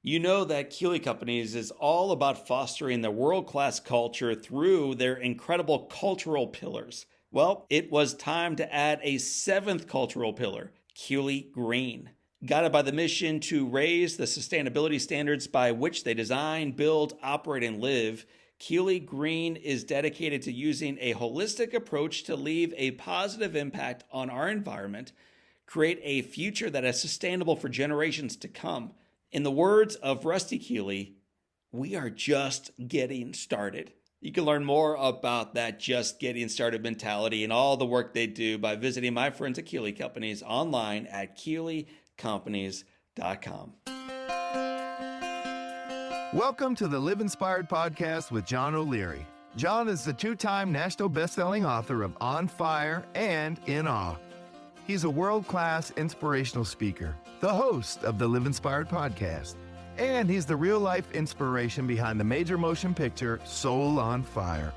You know that Keeley Companies is all about fostering the world-class culture through their incredible cultural pillars. Well, it was time to add a seventh cultural pillar, Keeley Green. Guided by the mission to raise the sustainability standards by which they design, build, operate, and live, Keeley Green is dedicated to using a holistic approach to leave a positive impact on our environment, create a future that is sustainable for generations to come. In the words of Rusty Keeley, we are just getting started. You can learn more about that just getting started mentality and all the work they do by visiting my friends at Keeley Companies online at KeeleyCompanies.com. Welcome to the Live Inspired podcast with John O'Leary. John is the two-time national best-selling author of On Fire and In Awe. He's a world-class inspirational speaker, the host of the Live Inspired podcast, and he's the real-life inspiration behind the major motion picture Soul on Fire.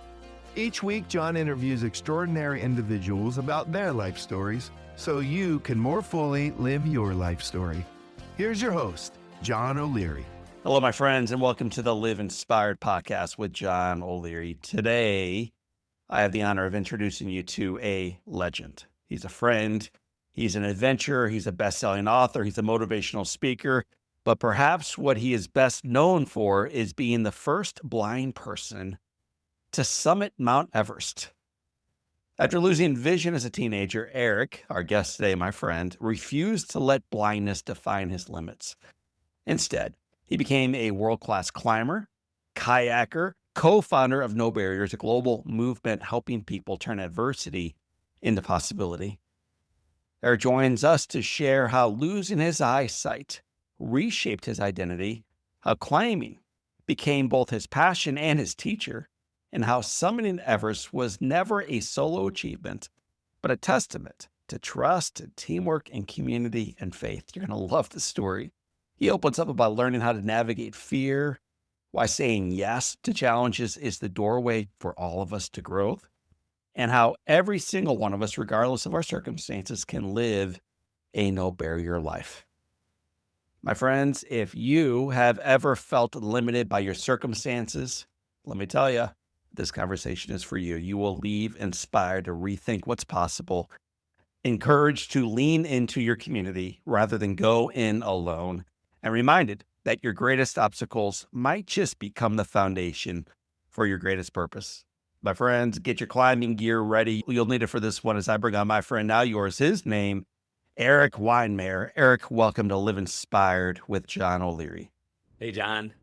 Each week, John interviews extraordinary individuals about their life stories so you can more fully live your life story. Here's your host, John O'Leary. Hello, my friends, and welcome to the Live Inspired podcast with John O'Leary. Today, I have the honor of introducing you to a legend. He's a friend, he's an adventurer, he's a best-selling author, he's a motivational speaker, but perhaps what he is best known for is being the first blind person to summit Mount Everest. After losing vision as a teenager, Erik, our guest today, my friend, refused to let blindness define his limits. Instead, he became a world-class climber, kayaker, co-founder of No Barriers, a global movement helping people turn adversity into possibility. Erik joins us to share how losing his eyesight reshaped his identity, how climbing became both his passion and his teacher, and how summiting Everest was never a solo achievement, but a testament to trust, and teamwork, and community and faith. You're going to love the story. He opens up about learning how to navigate fear, why saying yes to challenges is the doorway for all of us to growth, and how every single one of us, regardless of our circumstances, can live a no-barrier life. My friends, if you have ever felt limited by your circumstances, let me tell you, this conversation is for you. You will leave inspired to rethink what's possible, encouraged to lean into your community rather than go in alone, and reminded that your greatest obstacles might just become the foundation for your greatest purpose. My friends, get your climbing gear ready. You'll need it for this one as I bring on my friend, now yours, his name, Erik Weihenmayer. Erik, welcome to Live Inspired with John O'Leary. Hey, John.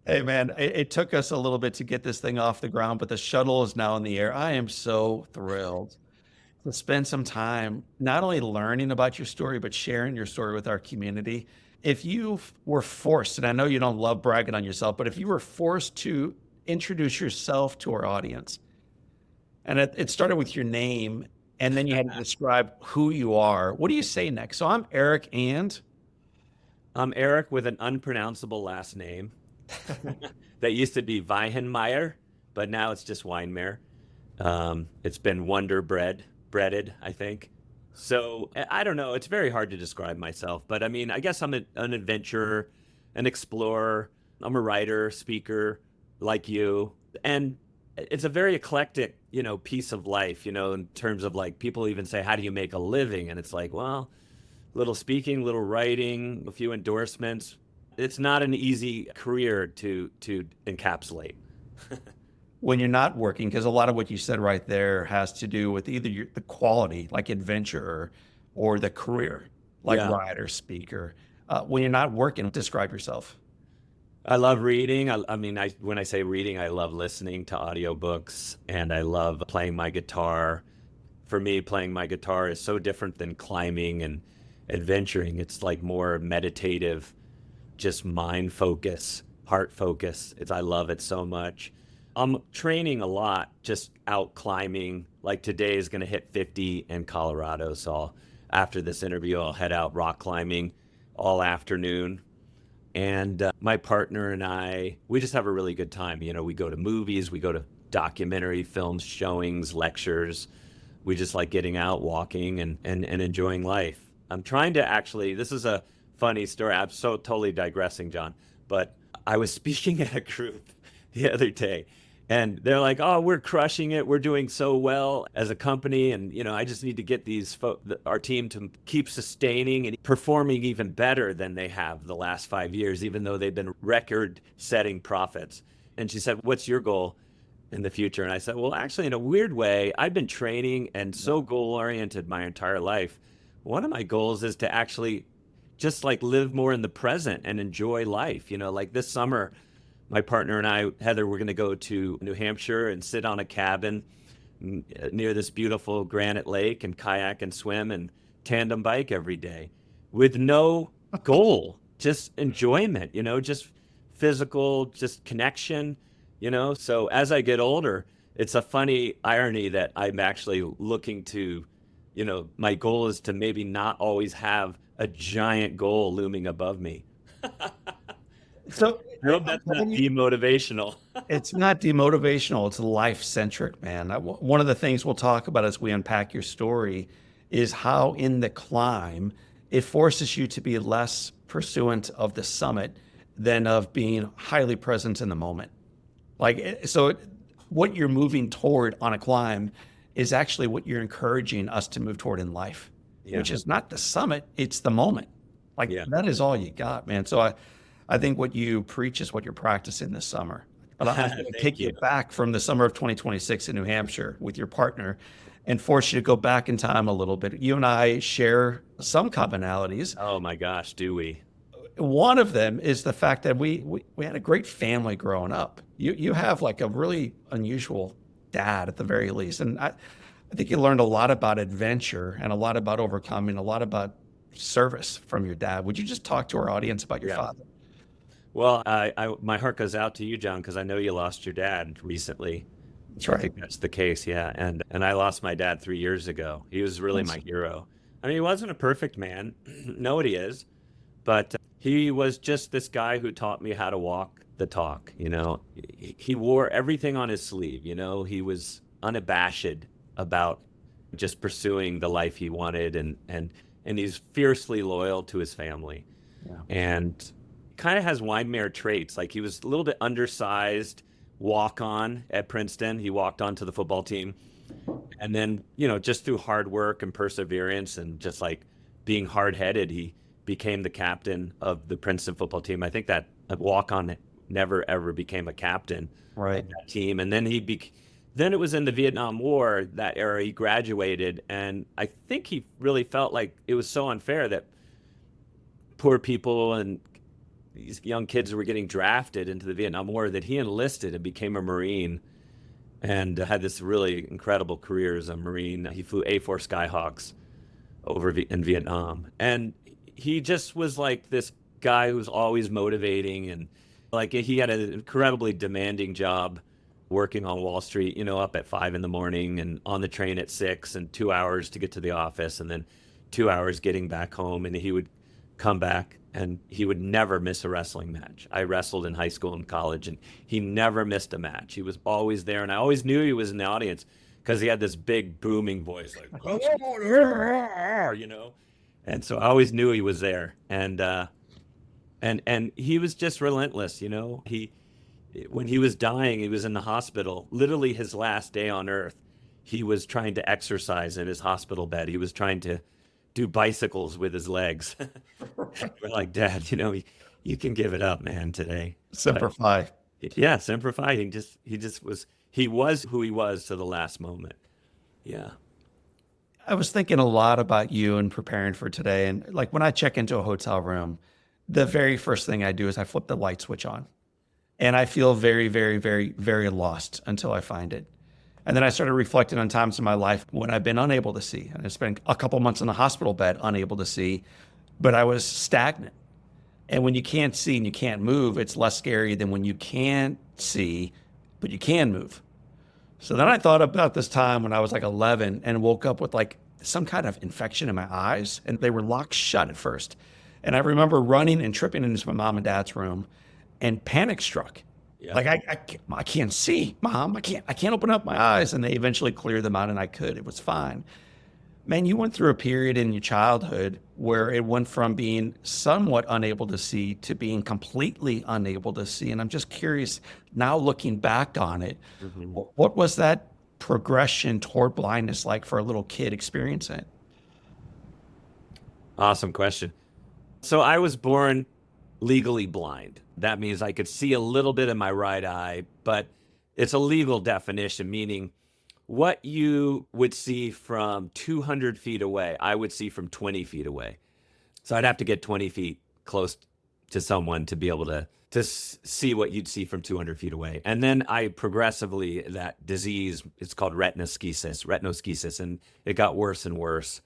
Hey, man, it took us a little bit to get this thing off the ground, but the shuttle is now in the air. I am so thrilled to spend some time not only learning about your story, but sharing your story with our community. If you were forced, and I know you don't love bragging on yourself, but if you were forced to introduce yourself to our audience, and it started with your name, and then you had to describe who you are, what do you say next? So I'm Erik, and I'm Erik with an unpronounceable last name that used to be Weihenmayer, but now it's just Weihenmayer. It's been breaded, I think. So I don't know. It's very hard to describe myself, but I mean, I guess I'm an adventurer, an explorer. I'm a writer, speaker, like you, and it's a very eclectic, piece of life, in terms of like people even say, how do you make a living? And it's like, well, little speaking, little writing, a few endorsements. It's not an easy career to encapsulate. when you're not working, because a lot of what you said right there has to do with either the quality, like adventurer, or the career, like writer, speaker. When you're not working, describe yourself. I love reading. When I say reading, I love listening to audiobooks, and I love playing my guitar. For me, playing my guitar is so different than climbing and adventuring. It's like more meditative, just mind focus, heart focus. I love it so much. I'm training a lot, just out climbing. Like today is going to hit 50 in Colorado. So after this interview, I'll head out rock climbing all afternoon. And my partner and I, we just have a really good time. We go to movies, we go to documentary films, showings, lectures. We just like getting out, walking, and enjoying life. I'm trying to this is a funny story. I'm so totally digressing, John. But I was speaking at a group the other day, and they're like, "Oh, we're crushing it. We're doing so well as a company, and I just need to get our team to keep sustaining and performing even better than they have the last 5 years, even though they've been record-setting profits." And she said, "What's your goal in the future?" And I said, "Well, actually, in a weird way, I've been training and so goal-oriented my entire life. One of my goals is to actually just like live more in the present and enjoy life. Like this summer, my partner and I, Heather, we're going to go to New Hampshire and sit on a cabin near this beautiful granite lake and kayak and swim and tandem bike every day with no goal, just enjoyment, just physical, just connection. So as I get older, it's a funny irony that I'm actually looking to, my goal is to maybe not always have a giant goal looming above me. So I hope that's not demotivational. it's not demotivational. It's life centric, man. One of the things we'll talk about as we unpack your story is how in the climb, it forces you to be less pursuant of the summit than of being highly present in the moment. What you're moving toward on a climb is actually what you're encouraging us to move toward in life, which is not the summit, it's the moment. That is all you got, man. So I think what you preach is what you're practicing this summer. But I'm going to take you back from the summer of 2026 in New Hampshire with your partner and force you to go back in time a little bit. You and I share some commonalities. Oh my gosh, do we? One of them is the fact that we had a great family growing up. You have like a really unusual dad at the very least. And I think you learned a lot about adventure and a lot about overcoming, a lot about service from your dad. Would you just talk to our audience about your father? Well, my heart goes out to you, John, because I know you lost your dad recently. That's right. I think that's the case, yeah. And I lost my dad 3 years ago. He was really my hero. I mean, he wasn't a perfect man. Nobody is. But he was just this guy who taught me how to walk the talk. He wore everything on his sleeve. He was unabashed about just pursuing the life he wanted, and he's fiercely loyal to his family. Yeah. And kind of has Weihenmayer traits. Like he was a little bit undersized, walk on at Princeton. He walked on to the football team. And then, just through hard work and perseverance and just like being hard headed, he became the captain of the Princeton football team. I think that walk on never ever became a captain of that team. And then then it was in the Vietnam War, that era, he graduated. And I think he really felt like it was so unfair that poor people and these young kids who were getting drafted into the Vietnam War, that he enlisted and became a Marine and had this really incredible career as a Marine. He flew A-4 Skyhawks over in Vietnam. And he just was like this guy who was always motivating, and like he had an incredibly demanding job working on Wall Street, up at 5 a.m. and on the train at 6 and 2 hours to get to the office and then 2 hours getting back home. And he would come back and he would never miss a wrestling match. I wrestled in high school and college, and he never missed a match. He was always there, and I always knew he was in the audience because he had this big booming voice, like, And so I always knew he was there. And he was just relentless, when he was dying, he was in the hospital, literally his last day on earth. He was trying to exercise in his hospital bed. He was trying to do bicycles with his legs. We're like, Dad, you can give it up, man, today. Simplify. Yeah, simplify. He was who he was to the last moment. Yeah. I was thinking a lot about you and preparing for today. And like when I check into a hotel room, the very first thing I do is I flip the light switch on. And I feel very, very, very, very lost until I find it. And then I started reflecting on times in my life when I've been unable to see. And I spent a couple months in the hospital bed, unable to see, but I was stagnant. And when you can't see and you can't move, it's less scary than when you can't see, but you can move. So then I thought about this time when I was like 11 and woke up with like some kind of infection in my eyes, and they were locked shut at first. And I remember running and tripping into my mom and dad's room, and panic struck. Yeah. Like I can't see, Mom. I can't open up my eyes. And they eventually cleared them out, and I could. It was fine. Man, you went through a period in your childhood where it went from being somewhat unable to see to being completely unable to see. And I'm just curious, now looking back on it, Mhm. what was that progression toward blindness like for a little kid experiencing it? Awesome question. So I was born legally blind. That means I could see a little bit in my right eye, but it's a legal definition, meaning what you would see from 200 feet away, I would see from 20 feet away. So I'd have to get 20 feet close to someone to be able to see what you'd see from 200 feet away. And then I progressively, that disease, it's called retinoschisis, and it got worse and worse.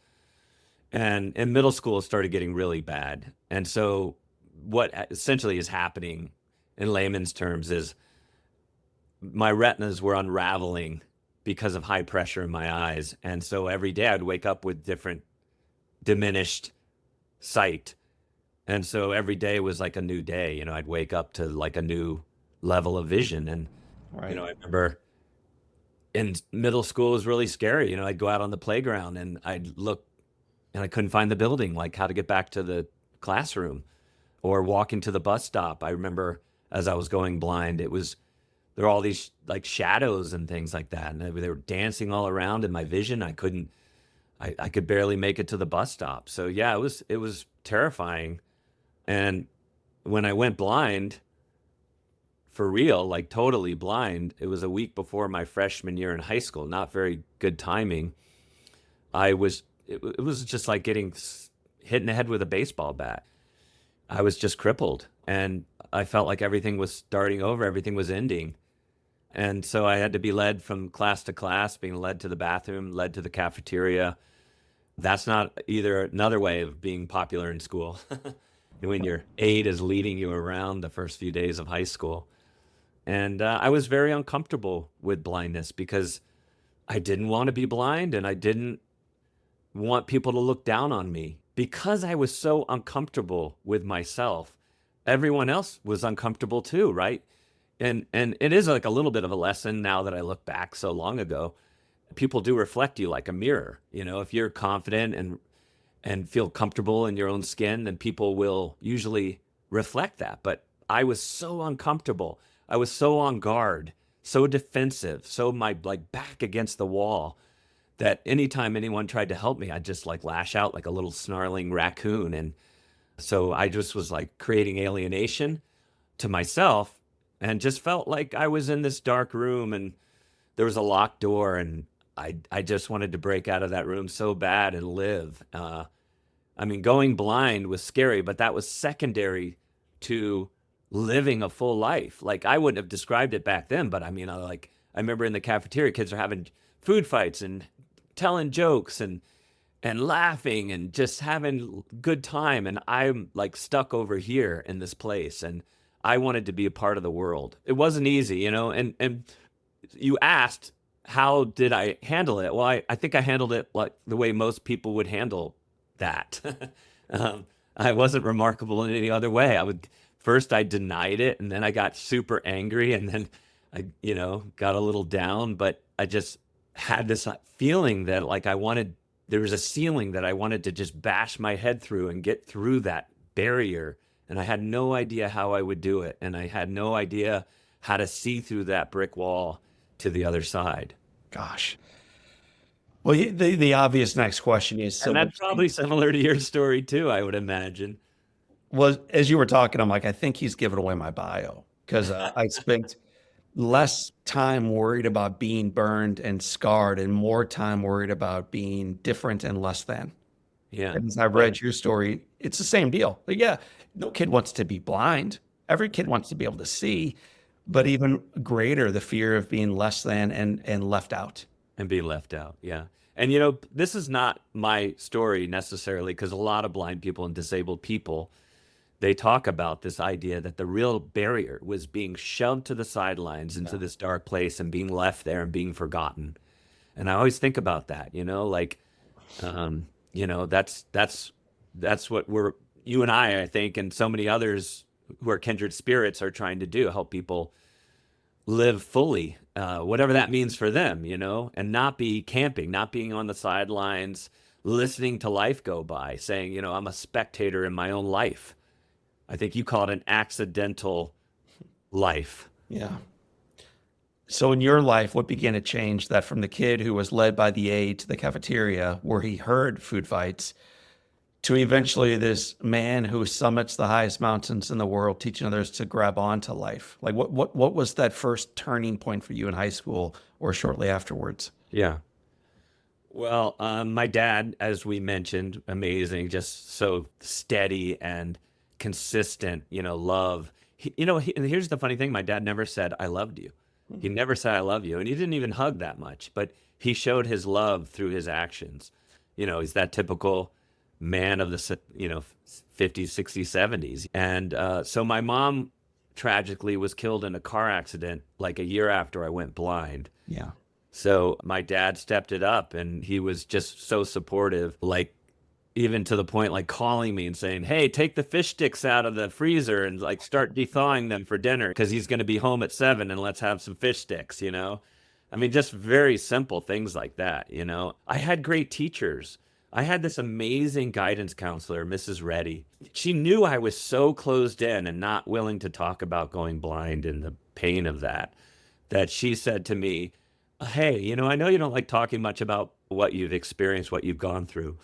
And in middle school, it started getting really bad. And so what essentially is happening in layman's terms is my retinas were unraveling because of high pressure in my eyes. And so every day I'd wake up with different diminished sight. And so every day was like a new day. I'd wake up to like a new level of vision. And, Right. I remember in middle school it was really scary. I'd go out on the playground and I'd look and I couldn't find the building, like how to get back to the classroom or walking to the bus stop. I remember as I was going blind, there were all these like shadows and things like that. And they were dancing all around in my vision. I could barely make it to the bus stop. So yeah, it was terrifying. And when I went blind for real, like totally blind, it was a week before my freshman year in high school. Not very good timing. It was just like getting hit in the head with a baseball bat. I was just crippled and I felt like everything was starting over, everything was ending. And so I had to be led from class to class, being led to the bathroom, led to the cafeteria. That's not either another way of being popular in school. When your aide is leading you around the first few days of high school. And I was very uncomfortable with blindness because I didn't want to be blind and I didn't want people to look down on me. Because I was so uncomfortable with myself, everyone else was uncomfortable too, right? And it is like a little bit of a lesson now that I look back so long ago. People do reflect you like a mirror. If you're confident and feel comfortable in your own skin, then people will usually reflect that. But I was so uncomfortable. I was so on guard, so defensive, so my like back against the wall that anytime anyone tried to help me, I'd just like lash out like a little snarling raccoon. And so I just was like creating alienation to myself and just felt like I was in this dark room and there was a locked door and I just wanted to break out of that room so bad and live. I mean, going blind was scary, but that was secondary to living a full life. Like I wouldn't have described it back then, but I mean, I remember in the cafeteria, kids are having food fights and telling jokes and laughing and just having good time, and I'm like stuck over here in this place, and I wanted to be a part of the world. It wasn't easy, and you asked how did I handle it? Well, I think I handled it like the way most people would handle that. I wasn't remarkable in any other way. I denied it, and then I got super angry, and then I, got a little down, but I just had this feeling that like there was a ceiling that I wanted to just bash my head through and get through that barrier. And I had no idea how I would do it. And I had no idea how to see through that brick wall to the other side. Gosh. Well, the obvious next question is And that's probably similar to your story too, I would imagine. well, as you were talking, I'm like, I think he's giving away my bio because I spent less time worried about being burned and scarred and more time worried about being different and less than. Yeah. And as I read your story, it's the same deal. But yeah, no kid wants to be blind. Every kid wants to be able to see, but even greater, the fear of being less than and left out. And be left out. Yeah. And this is not my story necessarily, because a lot of blind people and disabled people, they talk about this idea that the real barrier was being shoved to the sidelines into this dark place and being left there and being forgotten. And I always think about that, like, that's what you and I think, and so many others who are kindred spirits are trying to do, help people live fully, whatever that means for them, and not be camping, not being on the sidelines, listening to life go by, saying, I'm a spectator in my own life. I think you call it an accidental life. Yeah. So in your life, what began to change that from the kid who was led by the aide to the cafeteria where he heard food fights to eventually this man who summits the highest mountains in the world, teaching others to grab onto life? Like what was that first turning point for you in high school or shortly afterwards? Yeah. Well, my dad, as we mentioned, amazing, just so steady and consistent, love. And here's the funny thing. My dad never said, I loved you. He never said, I love you. And he didn't even hug that much, but he showed his love through his actions. He's that typical man of the, 50s, 60s, 70s. And so my mom tragically was killed in a car accident like a year after I went blind. Yeah. So my dad stepped it up and he was just so supportive, like even to the point like calling me and saying, hey, take the fish sticks out of the freezer and like start thawing them for dinner because he's going to be home at 7 and let's have some fish sticks, I mean, just very simple things like that, I had great teachers. I had this amazing guidance counselor, Mrs. Reddy. She knew I was so closed in and not willing to talk about going blind and the pain of that, that she said to me, hey, I know you don't like talking much about what you've experienced, what you've gone through.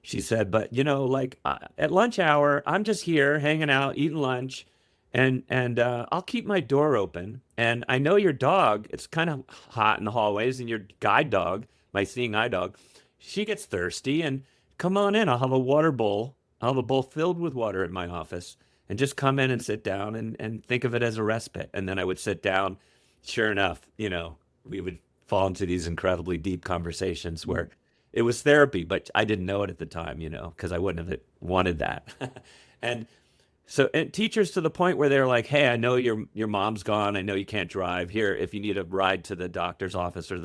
She said, but like at lunch hour, I'm just here hanging out, eating lunch, and I'll keep my door open. And I know your dog, it's kind of hot in the hallways, and your guide dog, my seeing eye dog, she gets thirsty, and come on in. I'll have a water bowl. I'll have a bowl filled with water at my office, and just come in and sit down and think of it as a respite. And then I would sit down. Sure enough, we would fall into these incredibly deep conversations where it was therapy, but I didn't know it at the time, because I wouldn't have wanted that. And so, and teachers to the point where they're like, hey, I know your mom's gone. I know you can't drive. Here, if you need a ride to the doctor's office or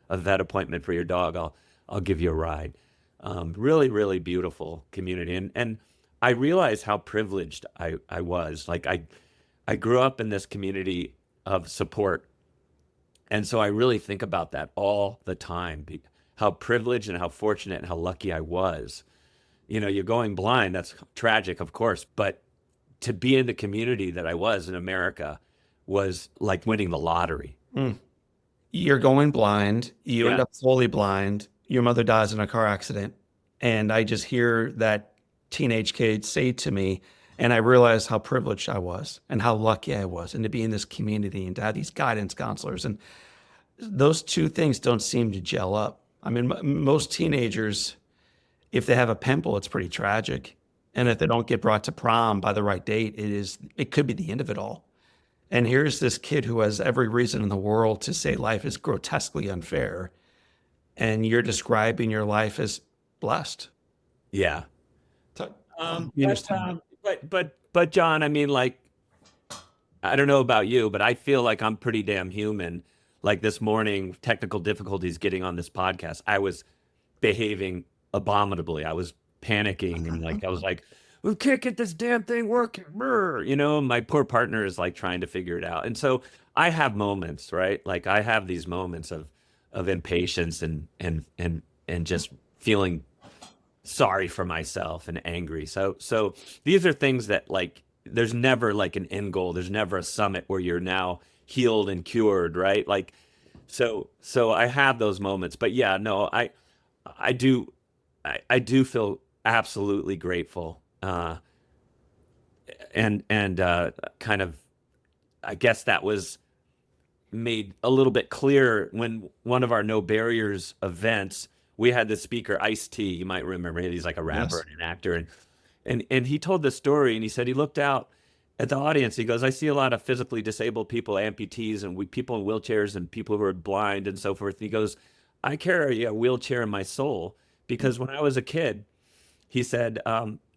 a vet appointment for your dog, I'll give you a ride. Really, really beautiful community. And I realized how privileged I was. Like I grew up in this community of support. And so I really think about that all the time, how privileged and how fortunate and how lucky I was. You're going blind, that's tragic, of course, but to be in the community that I was in America was like winning the lottery. You're going blind. You end Yeah. up fully blind. Your mother dies in a car accident. And I just hear that teenage kid say to me, and I realize how privileged I was and how lucky I was, and to be in this community and to have these guidance counselors. And those two things don't seem to gel up. I mean, most teenagers, if they have a pimple, it's pretty tragic. And if they don't get brought to prom by the right date, it could be the end of it all. And here's this kid who has every reason in the world to say life is grotesquely unfair. And you're describing your life as blessed. Yeah. You understand? But John, I mean, like, I don't know about you, but I feel like I'm pretty damn human. Like this morning, technical difficulties getting on this podcast. I was behaving abominably. I was panicking and like I was like, we can't get this damn thing working. Brr. My poor partner is like trying to figure it out. And so I have moments, right? Like I have these moments of impatience and just feeling sorry for myself and angry. So these are things that like there's never like an end goal. There's never a summit where you're now healed and cured, right? Like so I have those moments. But yeah, no, I do feel absolutely grateful. And kind of I guess that was made a little bit clearer when one of our No Barriers events, we had the speaker Ice-T. You might remember him. He's like a rapper Yes. and an actor, and he told this story, and he said he looked out at the audience. He goes, I see a lot of physically disabled people, amputees, and people in wheelchairs, and people who are blind and so forth. He goes, I carry a wheelchair in my soul because when I was a kid, he said,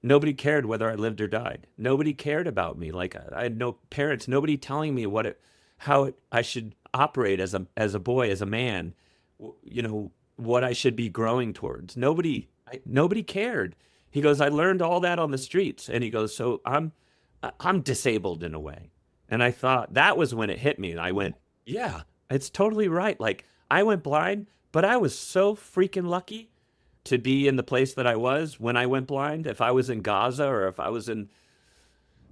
nobody cared whether I lived or died. Nobody cared about me. Like I had no parents, nobody telling me I should operate as a boy, as a man, what I should be growing towards. Nobody cared. He goes, I learned all that on the streets. And he goes, so I'm disabled in a way. And I thought that was when it hit me. And I went, yeah, it's totally right. Like I went blind, but I was so freaking lucky. to be in the place that I was when I went blind. If I was in Gaza or if I was in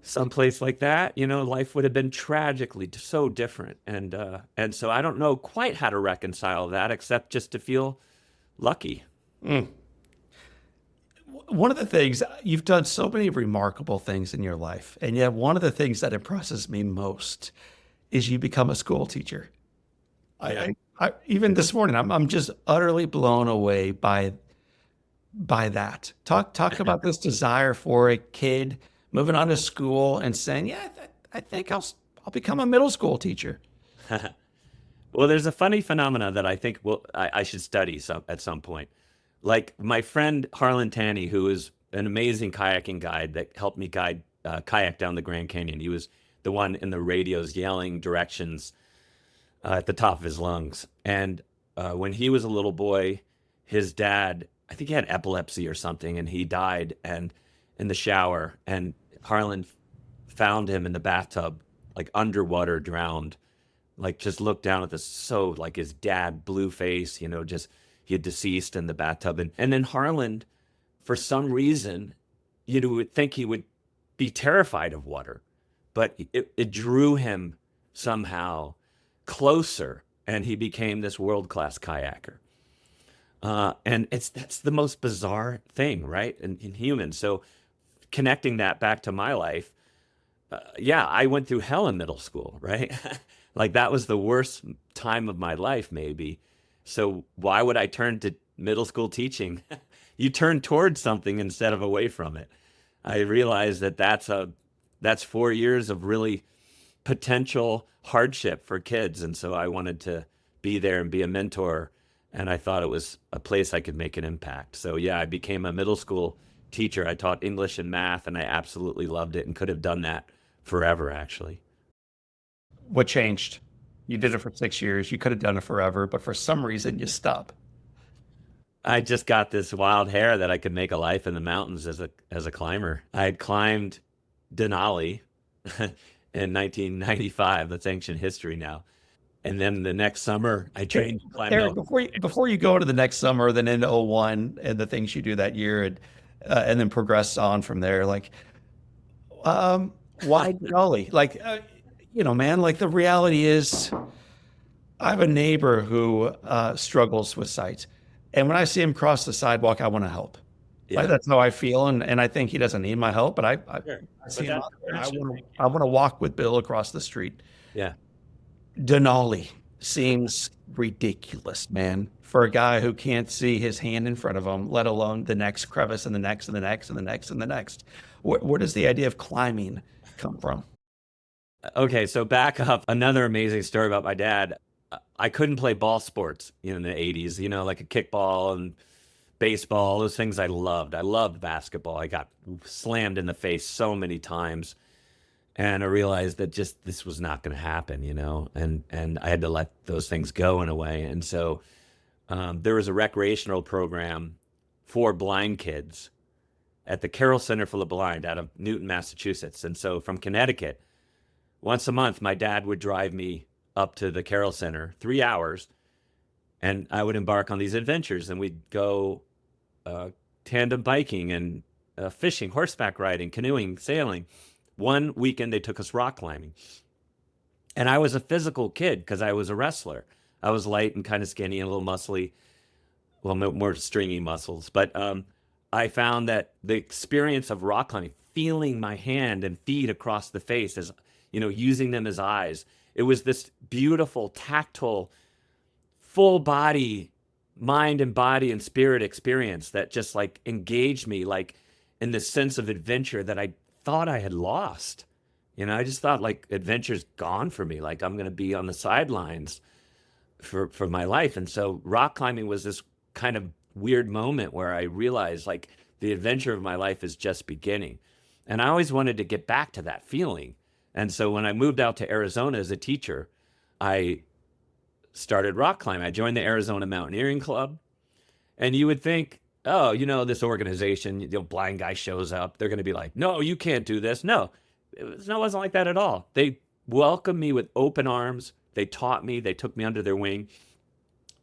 someplace like that, life would have been tragically so different. And so I don't know quite how to reconcile that except just to feel lucky. One of the things, you've done so many remarkable things in your life, and yet one of the things that impresses me most is you become a school teacher. Yeah. Even this morning, I'm just utterly blown away by that. Talk about this desire for a kid moving on to school and saying, "Yeah, I think I'll become a middle school teacher." Well, there's a funny phenomena that I think I should study at some point. Like my friend Harlan Tanny, who is an amazing kayaking guide that helped me kayak down the Grand Canyon. He was the one in the radios yelling directions at the top of his lungs. And when he was a little boy, his dad, I think he had epilepsy or something, and he died and in the shower. And Harlan found him in the bathtub, like underwater, drowned. Like just looked down at this, so like his dad, blue face, just he had deceased in the bathtub. And then Harlan, for some reason, would think he would be terrified of water, but it drew him somehow closer, and he became this world-class kayaker. And that's the most bizarre thing, right? In humans. So connecting that back to my life, yeah, I went through hell in middle school, right? Like that was the worst time of my life, maybe. So why would I turn to middle school teaching? You turn towards something instead of away from it. I realized that that's 4 years of really potential hardship for kids. And so I wanted to be there and be a mentor. And I thought it was a place I could make an impact. So yeah, I became a middle school teacher. I taught English and math, and I absolutely loved it and could have done that forever, actually. What changed? You did it for 6 years. You could have done it forever, but for some reason you stop. I just got this wild hair that I could make a life in the mountains as a climber. I had climbed Denali in 1995. That's ancient history now. And then the next summer, I trained to climb Erik, Mount. before you go into the next summer, then into '01 and the things you do that year, and then progress on from there, like, why Denali? Like, man, like the reality is, I have a neighbor who struggles with sight. And when I see him cross the sidewalk, I want to help. Like, Yeah. that's how I feel. And I think he doesn't need my help, but I Sure. see But him that's out there. what it should be. I want to walk with Bill across the street. Yeah. Denali seems ridiculous, man, for a guy who can't see his hand in front of him, let alone the next crevice and the next and the next and the next and the next. Where does the idea of climbing come from? Okay, so back up. Another amazing story about my dad. I couldn't play ball sports in the 80s, like a kickball and baseball, those things I loved. I loved basketball. I got slammed in the face so many times. And I realized that just this was not going to happen, and I had to let those things go in a way. And so there was a recreational program for blind kids at the Carroll Center for the Blind out of Newton, Massachusetts. And so from Connecticut, once a month, my dad would drive me up to the Carroll Center, 3 hours, and I would embark on these adventures. And we'd go tandem biking and fishing, horseback riding, canoeing, sailing. One weekend, they took us rock climbing. And I was a physical kid because I was a wrestler. I was light and kind of skinny and a little muscly, well, more stringy muscles. But I found that the experience of rock climbing, feeling my hand and feet across the face as, using them as eyes, it was this beautiful, tactile, full body, mind and body and spirit experience that just like engaged me, like in this sense of adventure that I thought I had lost. I just thought like adventure's gone for me. Like I'm going to be on the sidelines for my life. And so rock climbing was this kind of weird moment where I realized like the adventure of my life is just beginning. And I always wanted to get back to that feeling. And so when I moved out to Arizona as a teacher, I started rock climbing. I joined the Arizona Mountaineering Club. And you would think, oh, this organization, blind guy shows up. They're going to be like, no, you can't do this. No, it wasn't like that at all. They welcomed me with open arms. They taught me. They took me under their wing.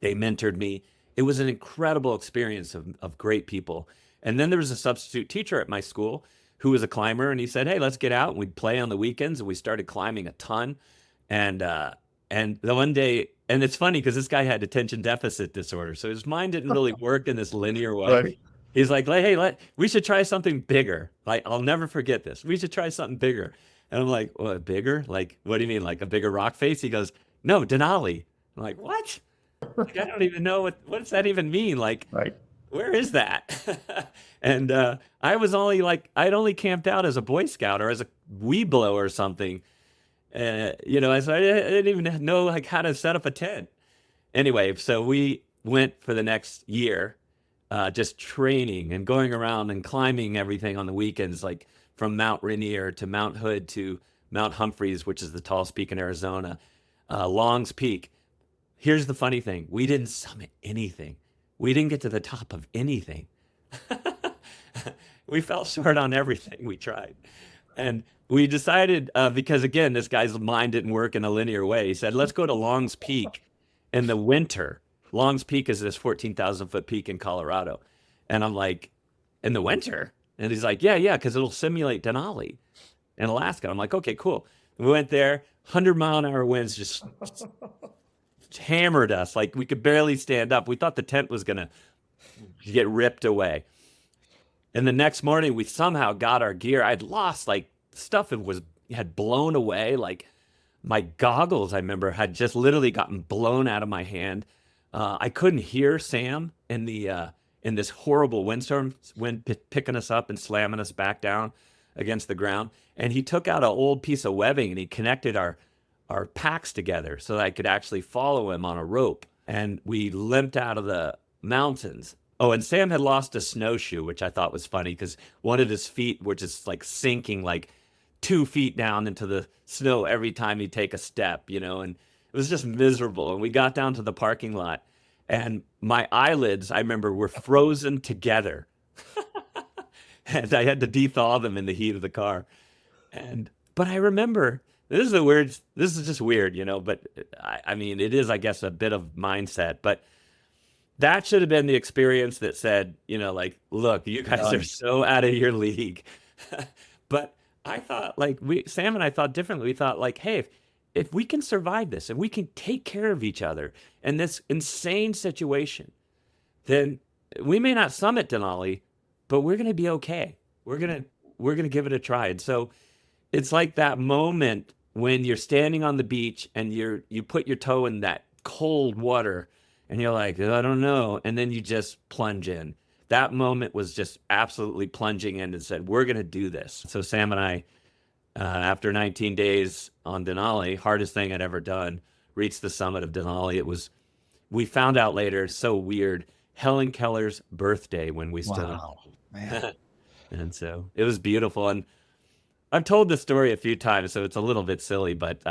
They mentored me. it was an incredible experience of great people. And then there was a substitute teacher at my school who was a climber, and he said, "Hey, let's get out." And we'd play on the weekends, and we started climbing a ton. And the one day, and it's funny because this guy had attention deficit disorder, so his mind didn't really work in this linear way. Right. He's like, hey, we should try something bigger. Like, I'll never forget this. We should try something bigger. And I'm like, what, bigger? Like, what do you mean? Like a bigger rock face? He goes, no, Denali. I'm like, what? Like, I don't even know what does that even mean? Like, Right. where is that? And I was only like, I'd only camped out as a Boy Scout or as a Weeblo or something. So I didn't even know like how to set up a tent. Anyway, so we went for the next year, just training and going around and climbing everything on the weekends, like from Mount Rainier to Mount Hood to Mount Humphreys, which is the tallest peak in Arizona, Long's Peak. Here's the funny thing. We didn't summit anything. We didn't get to the top of anything. We fell short on everything we tried. And we decided, because again, this guy's mind didn't work in a linear way. He said, let's go to Long's Peak in the winter. Long's Peak is this 14,000 foot peak in Colorado. And I'm like, in the winter? And he's like, yeah, because it'll simulate Denali in Alaska. I'm like, okay, cool. We went there, 100-mile-an-hour winds just hammered us. Like we could barely stand up. We thought the tent was going to get ripped away. And the next morning, we somehow got our gear. I'd lost like stuff had blown away. Like my goggles, I remember, had just literally gotten blown out of my hand. I couldn't hear Sam in this horrible windstorm, wind picking us up and slamming us back down against the ground. And he took out an old piece of webbing and he connected our packs together so that I could actually follow him on a rope. And we limped out of the mountains. Oh, and Sam had lost a snowshoe, which I thought was funny because one of his feet were just like sinking like 2 feet down into the snow every time he'd take a step, and it was just miserable. And we got down to the parking lot and my eyelids, I remember, were frozen together. And I had to de-thaw them in the heat of the car. But I remember, this is just weird, but I mean, it is, I guess, a bit of mindset, but that should have been the experience that said, like, look, you guys are so out of your league. But I thought, like, Sam and I thought differently. We thought, like, hey, if we can survive this, if we can take care of each other in this insane situation, then we may not summit Denali, but we're going to be okay. We're going to give it a try. And so it's like that moment when you're standing on the beach and you put your toe in that cold water and you're like, I don't know. And then you just plunge in. That moment was just absolutely plunging in and said, we're going to do this. So Sam and I, after 19 days on Denali, hardest thing I'd ever done, reached the summit of Denali. We found out later, so weird, Helen Keller's birthday when we stood Wow, man. And so it was beautiful. And I've told this story a few times, so it's a little bit silly, but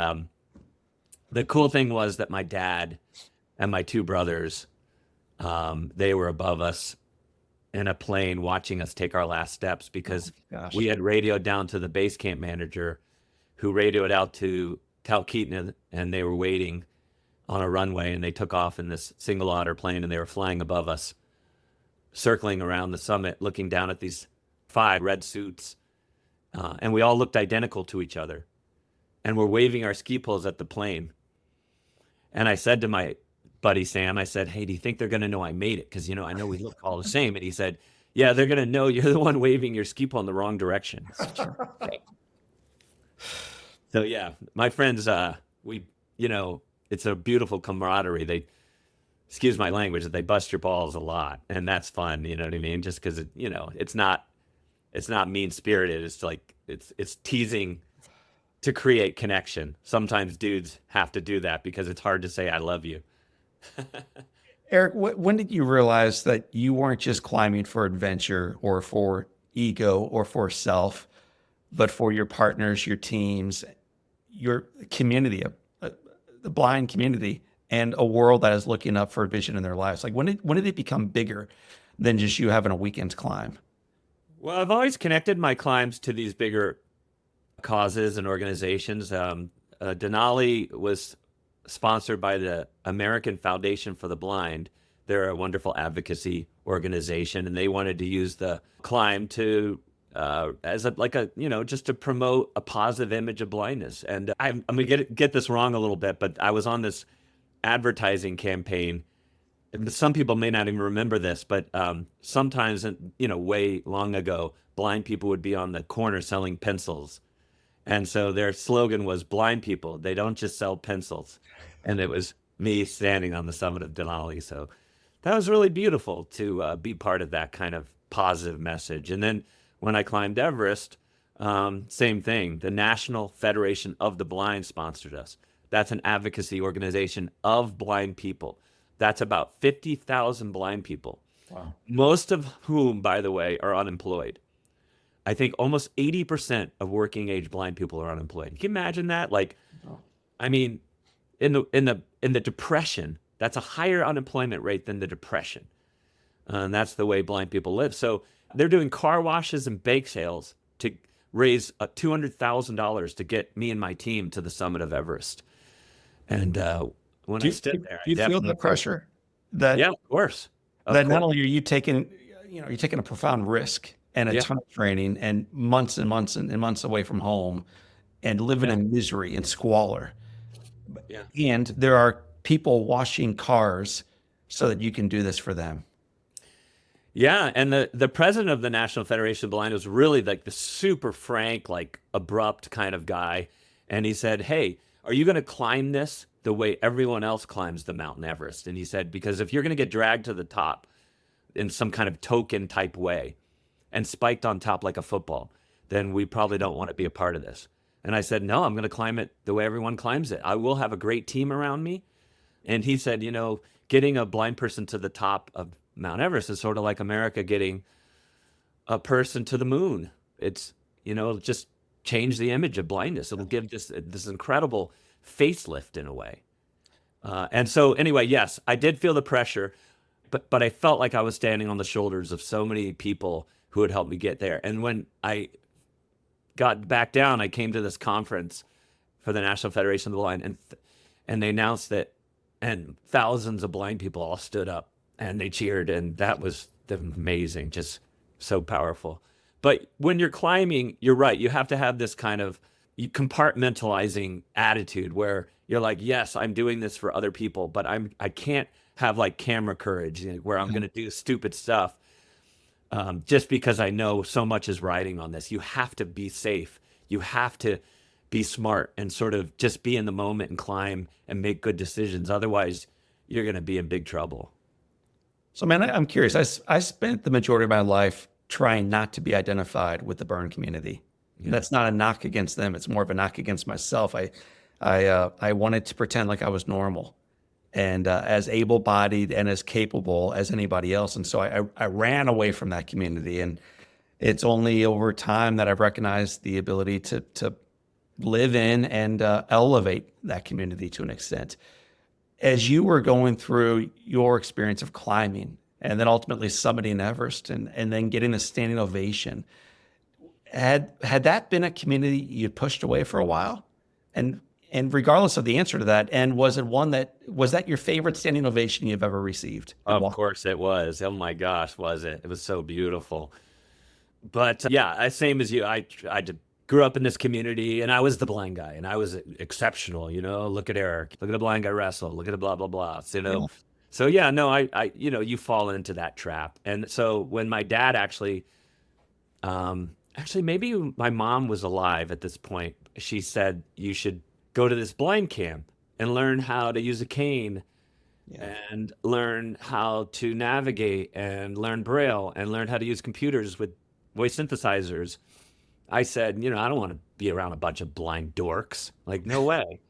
the cool thing was that my dad and my two brothers, they were above us in a plane watching us take our last steps because Gosh. we had radioed down to the base camp manager who radioed out to Talkeetna, and they were waiting on a runway, and they took off in this single otter plane, and they were flying above us, circling around the summit, looking down at these 5 red suits. And we all looked identical to each other, and we're waving our ski poles at the plane. And I said to my buddy Sam, I said, hey, do you think they're going to know I made it? Because, I know we look all the same. And he said, yeah, they're going to know you're the one waving your ski pole in the wrong direction. So, yeah, my friends, it's a beautiful camaraderie. They, excuse my language, they bust your balls a lot. And that's fun, you know what I mean? Just because, it's not mean-spirited. It's like, it's teasing to create connection. Sometimes dudes have to do that because it's hard to say, I love you. Erik, when did you realize that you weren't just climbing for adventure or for ego or for self, but for your partners, your teams, your community, the blind community, and a world that is looking up for a vision in their lives? Like when did it become bigger than just you having a weekend climb? Well, I've always connected my climbs to these bigger causes and organizations. Denali was sponsored by the American Foundation for the Blind. They're a wonderful advocacy organization, and they wanted to use the climb to as a like a just to promote a positive image of blindness. And I'm gonna get this wrong a little bit, but I was on this advertising campaign. Some people may not even remember this, but sometimes, way long ago, blind people would be on the corner selling pencils. And so their slogan was blind people, they don't just sell pencils. And it was me standing on the summit of Denali. So that was really beautiful to be part of that kind of positive message. And then when I climbed Everest, same thing. The National Federation of the Blind sponsored us. That's an advocacy organization of blind people. That's about 50,000 blind people, Wow. most of whom, by the way, are unemployed. I think almost 80% of working age blind people are unemployed. Can you imagine that? Like, I mean, in the Depression, that's a higher unemployment rate than the Depression. And that's the way blind people live. So they're doing car washes and bake sales to raise $200,000 to get me and my team to the summit of Everest. And when I stood there, Do you feel the pressure that yeah, of course. that not only are you taking, you're taking a profound risk and a Yeah. ton of training and months and months and months away from home and living Yeah. in misery and squalor. Yeah. And there are people washing cars so that you can do this for them. Yeah, and the president of the National Federation of the Blind was really like the super frank, like abrupt kind of guy. And he said, "Hey, are you going to climb this the way everyone else climbs the Mount Everest?" And he said, "Because if you're going to get dragged to the top in some kind of token type way and spiked on top like a football, then we probably don't want to be a part of this." And I said, "No, I'm going to climb it the way everyone climbs it. I will have a great team around me." And he said, getting a blind person to the top of Mount Everest is sort of like America getting a person to the moon. It's, just change the image of blindness. It'll give this incredible facelift in a way. And so anyway, yes, I did feel the pressure, but I felt like I was standing on the shoulders of so many people who had helped me get there. And when I got back down, I came to this conference for the National Federation of the Blind, and they announced that, and thousands of blind people all stood up and they cheered, and that was amazing, just so powerful. But when you're climbing, you're right, you have to have this kind of compartmentalizing attitude where you're like, yes, I'm doing this for other people, but I can't have like camera courage, where I'm going to do stupid stuff just because I know so much is riding on this. You have to be safe. You have to be smart and sort of just be in the moment and climb and make good decisions. Otherwise, you're going to be in big trouble. So, man, I'm curious. I spent the majority of my life trying not to be identified with the burn community. Yeah. That's not a knock against them. It's more of a knock against myself. I wanted to pretend like I was normal and as able-bodied and as capable as anybody else. And so I ran away from that community. And it's only over time that I've recognized the ability to live in and elevate that community to an extent. As you were going through your experience of climbing and then ultimately summiting Everest and then getting a standing ovation, had that been a community you'd pushed away for a while? And regardless of the answer to that, and was that your favorite standing ovation you've ever received? Of course it was. Oh my gosh, was it? It was so beautiful. But yeah, same as you. I grew up in this community, and I was the blind guy, and I was exceptional. Look at Erik, look at the blind guy wrestle, look at the blah blah blah. Yeah. So yeah, no, I you fall into that trap. And so when my dad actually maybe my mom was alive at this point, she said you should go to this blind camp and learn how to use a cane. Yeah. And learn how to navigate and learn Braille and learn how to use computers with voice synthesizers. I said, I don't want to be around a bunch of blind dorks. Like, no way.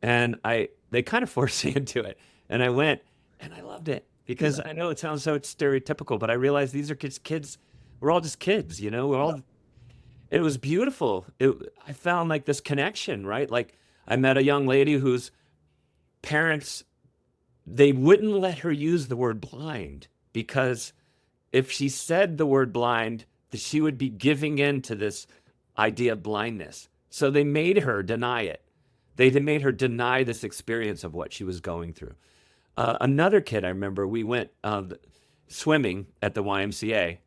And they kind of forced me into it. And I went, and I loved it because I know it sounds so stereotypical, but I realized these are kids. We're all just kids, it was beautiful. I found like this connection, right? Like I met a young lady whose parents, they wouldn't let her use the word blind because if she said the word blind, that she would be giving in to this idea of blindness. So they made her deny it. They made her deny this experience of what she was going through. Another kid, I remember, we went swimming at the YMCA,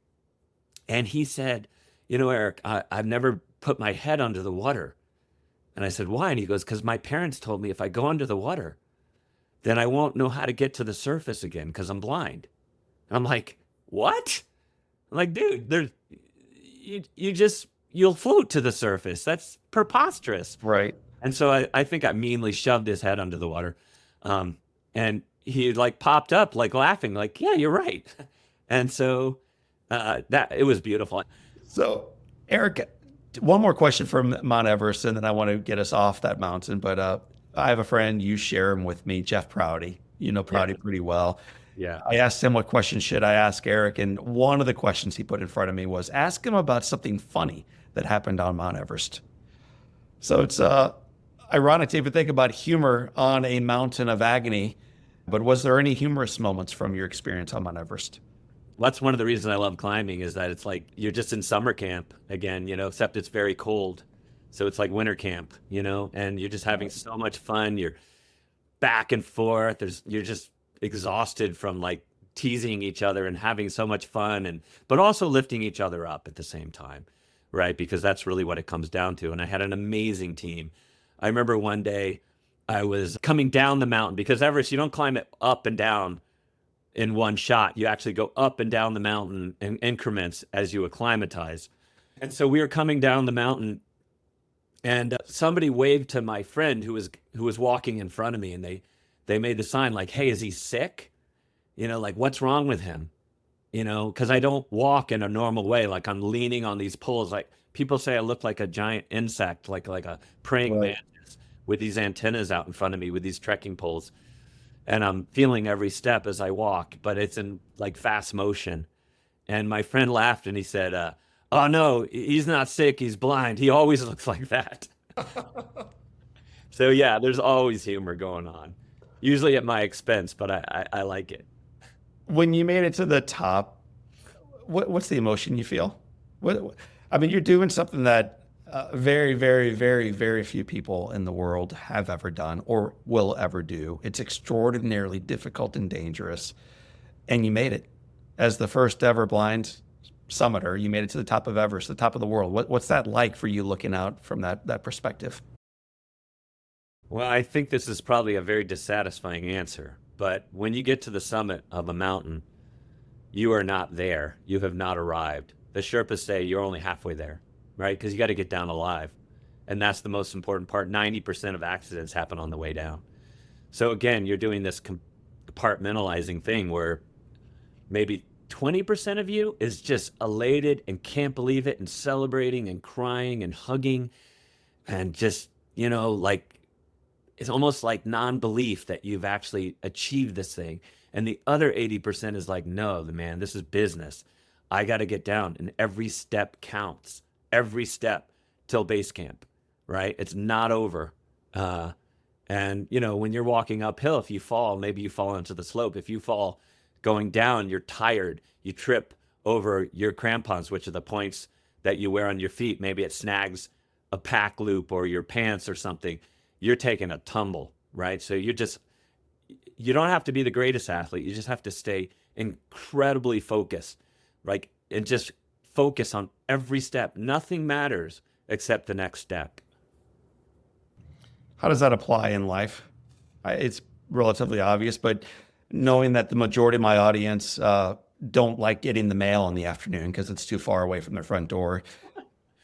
and he said, Eric, I've never put my head under the water. And I said, why? And he goes, because my parents told me if I go under the water, then I won't know how to get to the surface again because I'm blind. And I'm like, what? I'm like, dude, you'll float to the surface. That's preposterous. Right. And so I think I meanly shoved his head under the water. And he like popped up like laughing, like, yeah, you're right. And so that it was beautiful. So, Eric, one more question from Mount Everest, and then I want to get us off that mountain. But I have a friend, you share him with me, Jeff Prouty. You know Prouty pretty well. Yeah. I asked him what questions should I ask Eric, and one of the questions he put in front of me was ask him about something funny that happened on Mount Everest. So it's ironic to even think about humor on a mountain of agony, but was there any humorous moments from your experience on Mount Everest? That's one of the reasons I love climbing is that it's like you're just in summer camp again, except it's very cold. So it's like winter camp, and you're just having so much fun. You're back and forth. You're just exhausted from like teasing each other and having so much fun but also lifting each other up at the same time, right? Because that's really what it comes down to. And I had an amazing team. I remember one day I was coming down the mountain because Everest, you don't climb it up and down in one shot. You actually go up and down the mountain in increments as you acclimatize. And so we were coming down the mountain, and somebody waved to my friend who was walking in front of me, and they made the sign like, "Hey, is he sick? Like what's wrong with him?" Because I don't walk in a normal way. Like I'm leaning on these poles. Like people say I look like a giant insect, like a praying Right. mantis with these antennas out in front of me with these trekking poles. And I'm feeling every step as I walk, but it's in like fast motion. And my friend laughed and he said, "Oh no, he's not sick. He's blind. He always looks like that." So yeah, there's always humor going on, usually at my expense, but I like it. When you made it to the top, what's the emotion you feel? I mean, you're doing something that very, very, very, very few people in the world have ever done or will ever do. It's extraordinarily difficult and dangerous. And you made it as the first ever blind summiter. You made it to the top of Everest, the top of the world. What's that like for you looking out from that perspective? Well, I think this is probably a very dissatisfying answer, but when you get to the summit of a mountain, you are not there. You have not arrived. The Sherpas say you're only halfway there, right? Because you got to get down alive. And that's the most important part. 90% of accidents happen on the way down. So again, you're doing this compartmentalizing thing where maybe 20% of you is just elated and can't believe it and celebrating and crying and hugging and just, like it's almost like non-belief that you've actually achieved this thing. And the other 80% is like, no, man, this is business. I got to get down, and every step counts. Every step till base camp, right? It's not over. And when you're walking uphill, if you fall, maybe you fall into the slope. If you fall going down, you're tired. You trip over your crampons, which are the points that you wear on your feet. Maybe it snags a pack loop or your pants or something. You're taking a tumble, right? So you don't have to be the greatest athlete. You just have to stay incredibly focused, right? And just focus on every step. Nothing matters except the next step. How does that apply in life? It's relatively obvious, but knowing that the majority of my audience don't like getting the mail in the afternoon because it's too far away from their front door.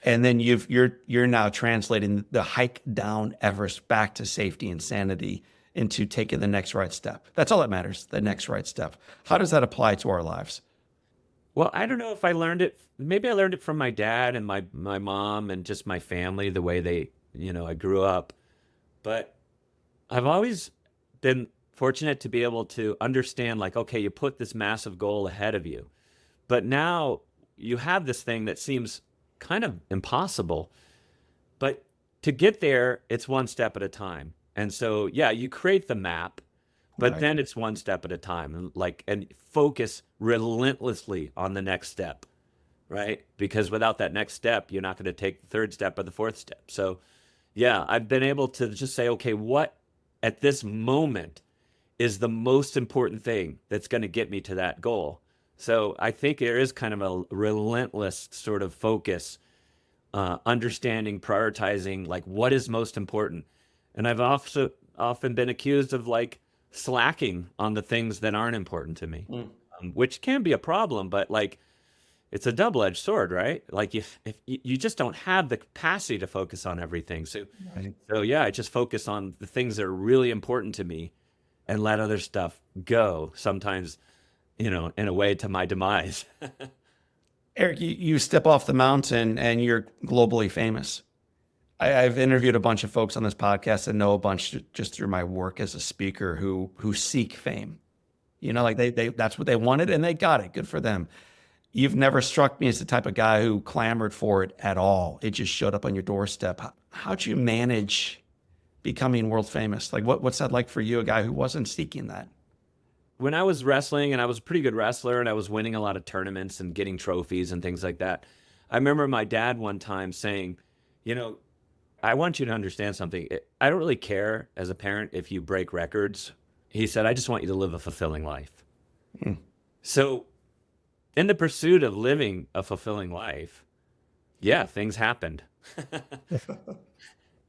And then you're now translating the hike down Everest back to safety and sanity into taking the next right step. That's all that matters, the next right step. How does that apply to our lives? Well, I don't know if I learned it. Maybe I learned it from my dad and my mom and just my family, the way I grew up. But I've always been fortunate to be able to understand, like, okay, you put this massive goal ahead of you, but now you have this thing that seems kind of impossible. But to get there, it's one step at a time. And so, yeah, you create the map, but Right. then it's one step at a time, and focus relentlessly on the next step, right? Because without that next step, you're not going to take the third step or the fourth step. So, yeah, I've been able to just say, okay, what at this moment is the most important thing that's going to get me to that goal. So I think there is kind of a relentless sort of focus, understanding, prioritizing, like what is most important. And I've also often been accused of like slacking on the things that aren't important to me, which can be a problem, but like it's a double-edged sword, right? Like if you just don't have the capacity to focus on everything. Right. So yeah, I just focus on the things that are really important to me and let other stuff go. Sometimes, in a way to my demise. Erik, you step off the mountain and you're globally famous. I've interviewed a bunch of folks on this podcast and know a bunch just through my work as a speaker who seek fame. Like they that's what they wanted and they got it. Good for them. You've never struck me as the type of guy who clamored for it at all. It just showed up on your doorstep. How'd you manage becoming world famous? Like what's that like for you, a guy who wasn't seeking that? When I was wrestling, and I was a pretty good wrestler, and I was winning a lot of tournaments and getting trophies and things like that, I remember my dad one time saying, I want you to understand something. I don't really care as a parent if you break records. He said, I just want you to live a fulfilling life. So in the pursuit of living a fulfilling life, yeah, things happened.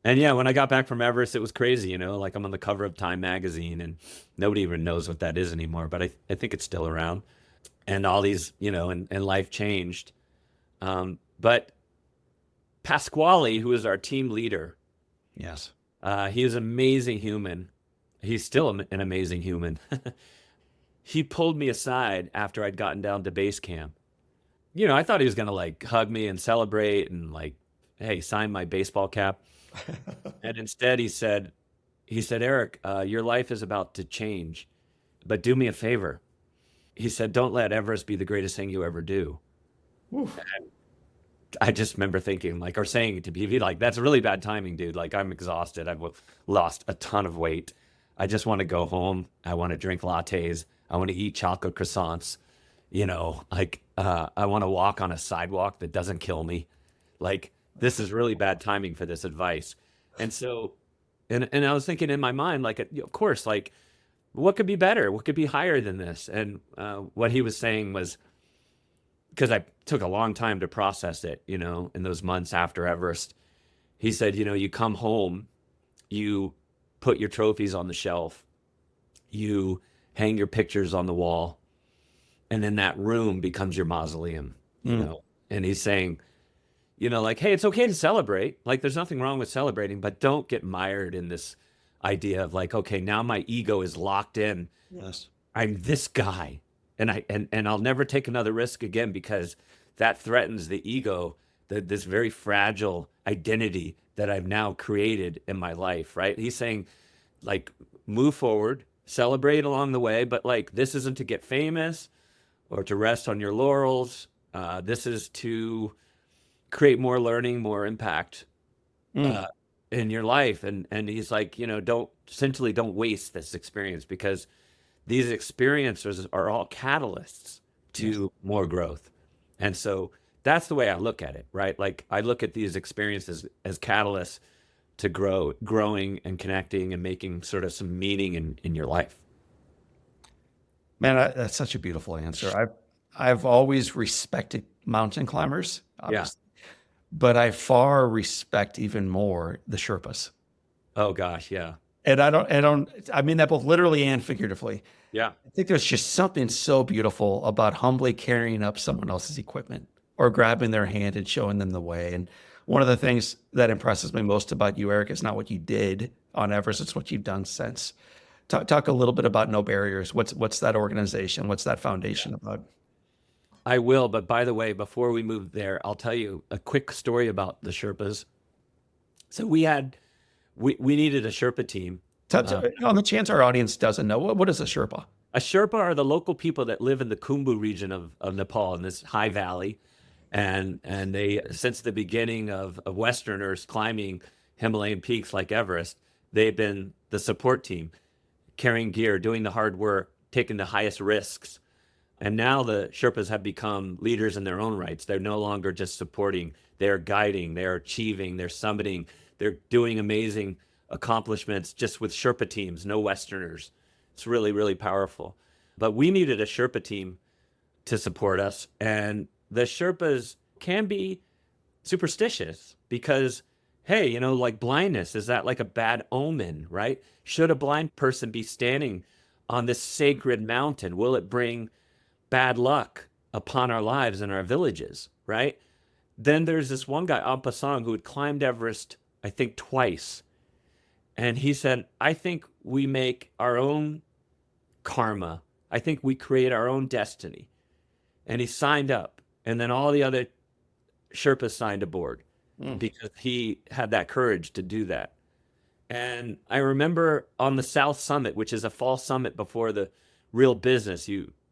And yeah, when I got back from Everest, it was crazy, like I'm on the cover of Time magazine and nobody even knows what that is anymore, but I think it's still around. And all these, and life changed. But Pasquale, who is our team leader, Yes. he is an amazing human. He's still an amazing human. He pulled me aside after I'd gotten down to base camp. I thought he was going to like hug me and celebrate and like, hey, sign my baseball cap. And instead he said, Erik, your life is about to change, but do me a favor. He said, don't let Everest be the greatest thing you ever do. I just remember thinking like, or saying it to be like, that's really bad timing, dude. Like I'm exhausted. I've lost a ton of weight. I just want to go home. I want to drink lattes. I want to eat chocolate croissants. I want to walk on a sidewalk that doesn't kill me. Like, this is really bad timing for this advice. And so, and I was thinking in my mind, like, of course, like, what could be better? What could be higher than this? And what he was saying was, because I took a long time to process it, in those months after Everest, he said, you come home, you put your trophies on the shelf, you hang your pictures on the wall, and then that room becomes your mausoleum, And he's saying, like, hey, it's okay to celebrate. Like, there's nothing wrong with celebrating, but don't get mired in this idea of like, okay, now my ego is locked in. Yes. I'm this guy, and I'll never take another risk again because that threatens the ego, this very fragile identity that I've now created in my life, right? He's saying, like, move forward, celebrate along the way, but like, this isn't to get famous or to rest on your laurels. This is to create more learning, more impact in your life. And he's like, don't waste this experience because these experiences are all catalysts to more growth. And so that's the way I look at it, right? Like I look at these experiences as catalysts to growing and connecting and making sort of some meaning in your life. Man, that's such a beautiful answer. I've always respected mountain climbers, obviously, but I far respect even more the Sherpas. Oh gosh, yeah. And I mean that both literally and figuratively. Yeah. I think there's just something so beautiful about humbly carrying up someone else's equipment or grabbing their hand and showing them the way. And one of the things that impresses me most about you, Erik, is not what you did on Everest, it's what you've done since. Talk a little bit about No Barriers. What's that organization? What's that foundation about? I will, but by the way, before we move there, I'll tell you a quick story about the Sherpas. So we needed a Sherpa team. On the chance our audience doesn't know, what is a Sherpa? A Sherpa are the local people that live in the Khumbu region of Nepal in this high valley. And they, since the beginning of Westerners climbing Himalayan peaks like Everest, they've been the support team, carrying gear, doing the hard work, taking the highest risks. And now the Sherpas have become leaders in their own rights. They're no longer just supporting, they're guiding, they're achieving, they're summiting, they're doing amazing accomplishments just with Sherpa teams, no Westerners. It's really, really powerful. But we needed a Sherpa team to support us. And the Sherpas can be superstitious because, hey, like blindness, is that like a bad omen, right? Should a blind person be standing on this sacred mountain? Will it bring bad luck upon our lives and our villages, right? Then there's this one guy, En Passant, who had climbed Everest, I think, twice. And he said, I think we make our own karma. I think we create our own destiny. And he signed up. And then all the other Sherpas signed aboard because he had that courage to do that. And I remember on the South Summit, which is a fall summit before the real business,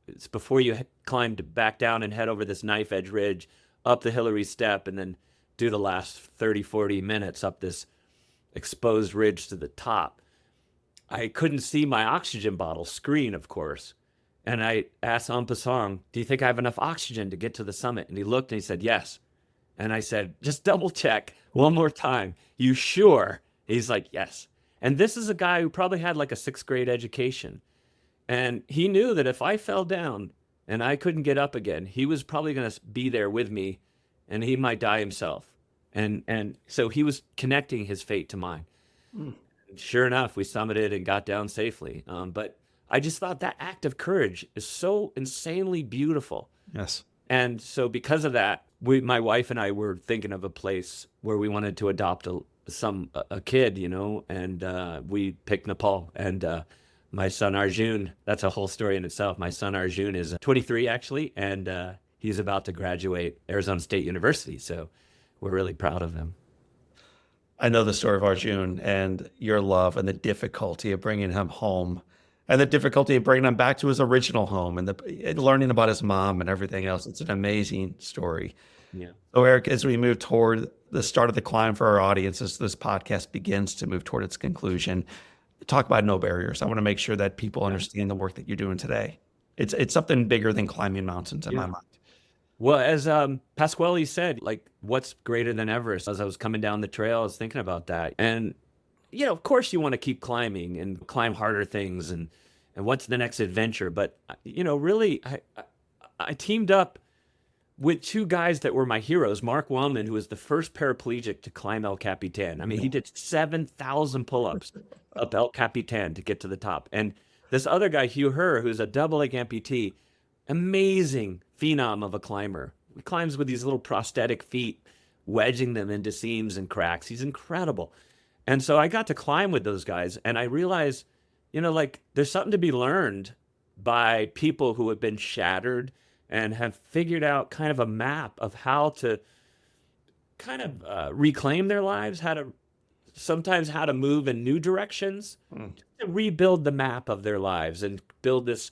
it's before you climb back down and head over this knife edge ridge, up the Hillary Step, and then do the last 30, 40 minutes up this exposed ridge to the top. I couldn't see my oxygen bottle screen, of course. And I asked En Passant, do you think I have enough oxygen to get to the summit? And he looked and he said, yes. And I said, just double check one more time. You sure? He's like, yes. And this is a guy who probably had like a 6th grade education. And he knew that if I fell down and I couldn't get up again, he was probably going to be there with me and he might die himself. And so he was connecting his fate to mine. Sure enough, we summited and got down safely. But I just thought that act of courage is so insanely beautiful. Yes. And so because of that, my wife and I were thinking of a place where we wanted to adopt a kid, and we picked Nepal. And my son Arjun, that's a whole story in itself. My son Arjun is 23 actually, and he's about to graduate Arizona State University. So we're really proud of him. I know the story of Arjun and your love and the difficulty of bringing him home and the difficulty of bringing him back to his original home and learning about his mom and everything else. It's an amazing story. Yeah. So Erik, as we move toward the start of the climb for our audience, as this podcast begins to move toward its conclusion, talk about no barriers. I want to make sure that people understand the work that you're doing today. It's something bigger than climbing mountains in my mind. Well, as Pasquale said, like, what's greater than Everest? As I was coming down the trail, I was thinking about that. And, of course you want to keep climbing and climb harder things and what's the next adventure. But, really, I teamed up with 2 guys that were my heroes. Mark Wellman, who was the first paraplegic to climb El Capitan. I mean, he did 7,000 pull-ups up El Capitan to get to the top. And this other guy, Hugh Herr, who's a double leg amputee, amazing phenom of a climber. He climbs with these little prosthetic feet, wedging them into seams and cracks. He's incredible. And so I got to climb with those guys, and I realized, there's something to be learned by people who have been shattered and have figured out kind of a map of how to kind of reclaim their lives, sometimes how to move in new directions, to rebuild the map of their lives and build this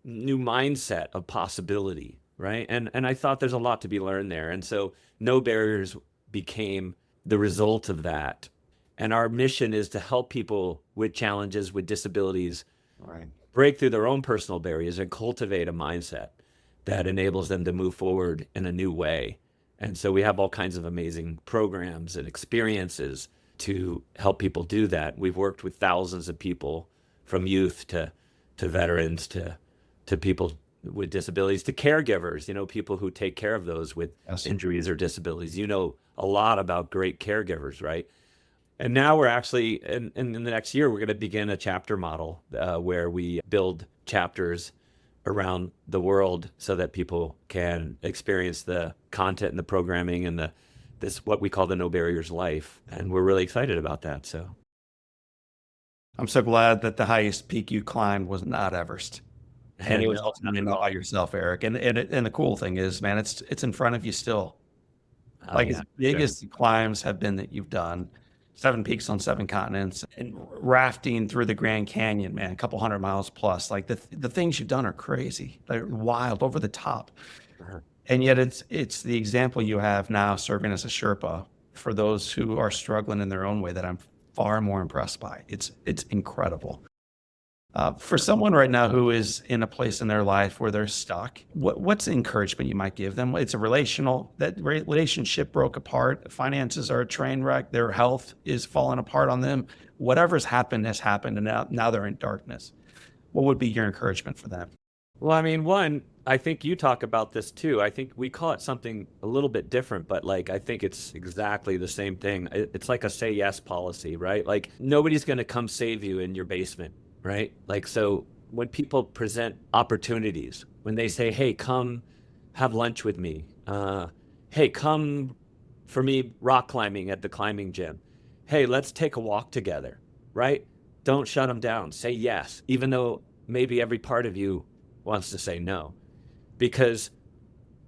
new mindset of possibility, right? And I thought there's a lot to be learned there. And so No Barriers became the result of that. And our mission is to help people with challenges, with disabilities, break through their own personal barriers and cultivate a mindset that enables them to move forward in a new way. And so we have all kinds of amazing programs and experiences to help people do that. We've worked with thousands of people, from youth to veterans to people with disabilities, to caregivers, people who take care of those with injuries or disabilities. You know a lot about great caregivers, right? And now we're actually, in the next year, we're going to begin a chapter model where we build chapters around the world so that people can experience the content and the programming and this what we call the No Barriers life. And we're really excited about that. So I'm so glad that the highest peak you climbed was not Everest. And it was ultimately not by yourself, Erik. And the cool thing is, man, it's in front of you still. As big as the climbs have been that you've done, 7 peaks on 7 continents, and rafting through the Grand Canyon, man, a couple 100 miles plus. Like the things you've done are crazy. They're wild, over the top. And yet it's the example you have now serving as a Sherpa for those who are struggling in their own way that I'm far more impressed by. It's incredible. For someone right now who is in a place in their life where they're stuck, what's the encouragement you might give them? It's that relationship broke apart. Finances are a train wreck. Their health is falling apart on them. Whatever's happened has happened, and now they're in darkness. What would be your encouragement for them? Well, I mean, one, I think you talk about this too. I think we call it something a little bit different, but like I think it's exactly the same thing. It's like a say yes policy, right? Like nobody's going to come save you in your basement, right? Like so when people present opportunities, when they say, "Hey, come have lunch with me," "Hey, come for me rock climbing at the climbing gym," "Hey, let's take a walk together," right? Don't shut them down. Say yes, even though maybe every part of you wants to say no, because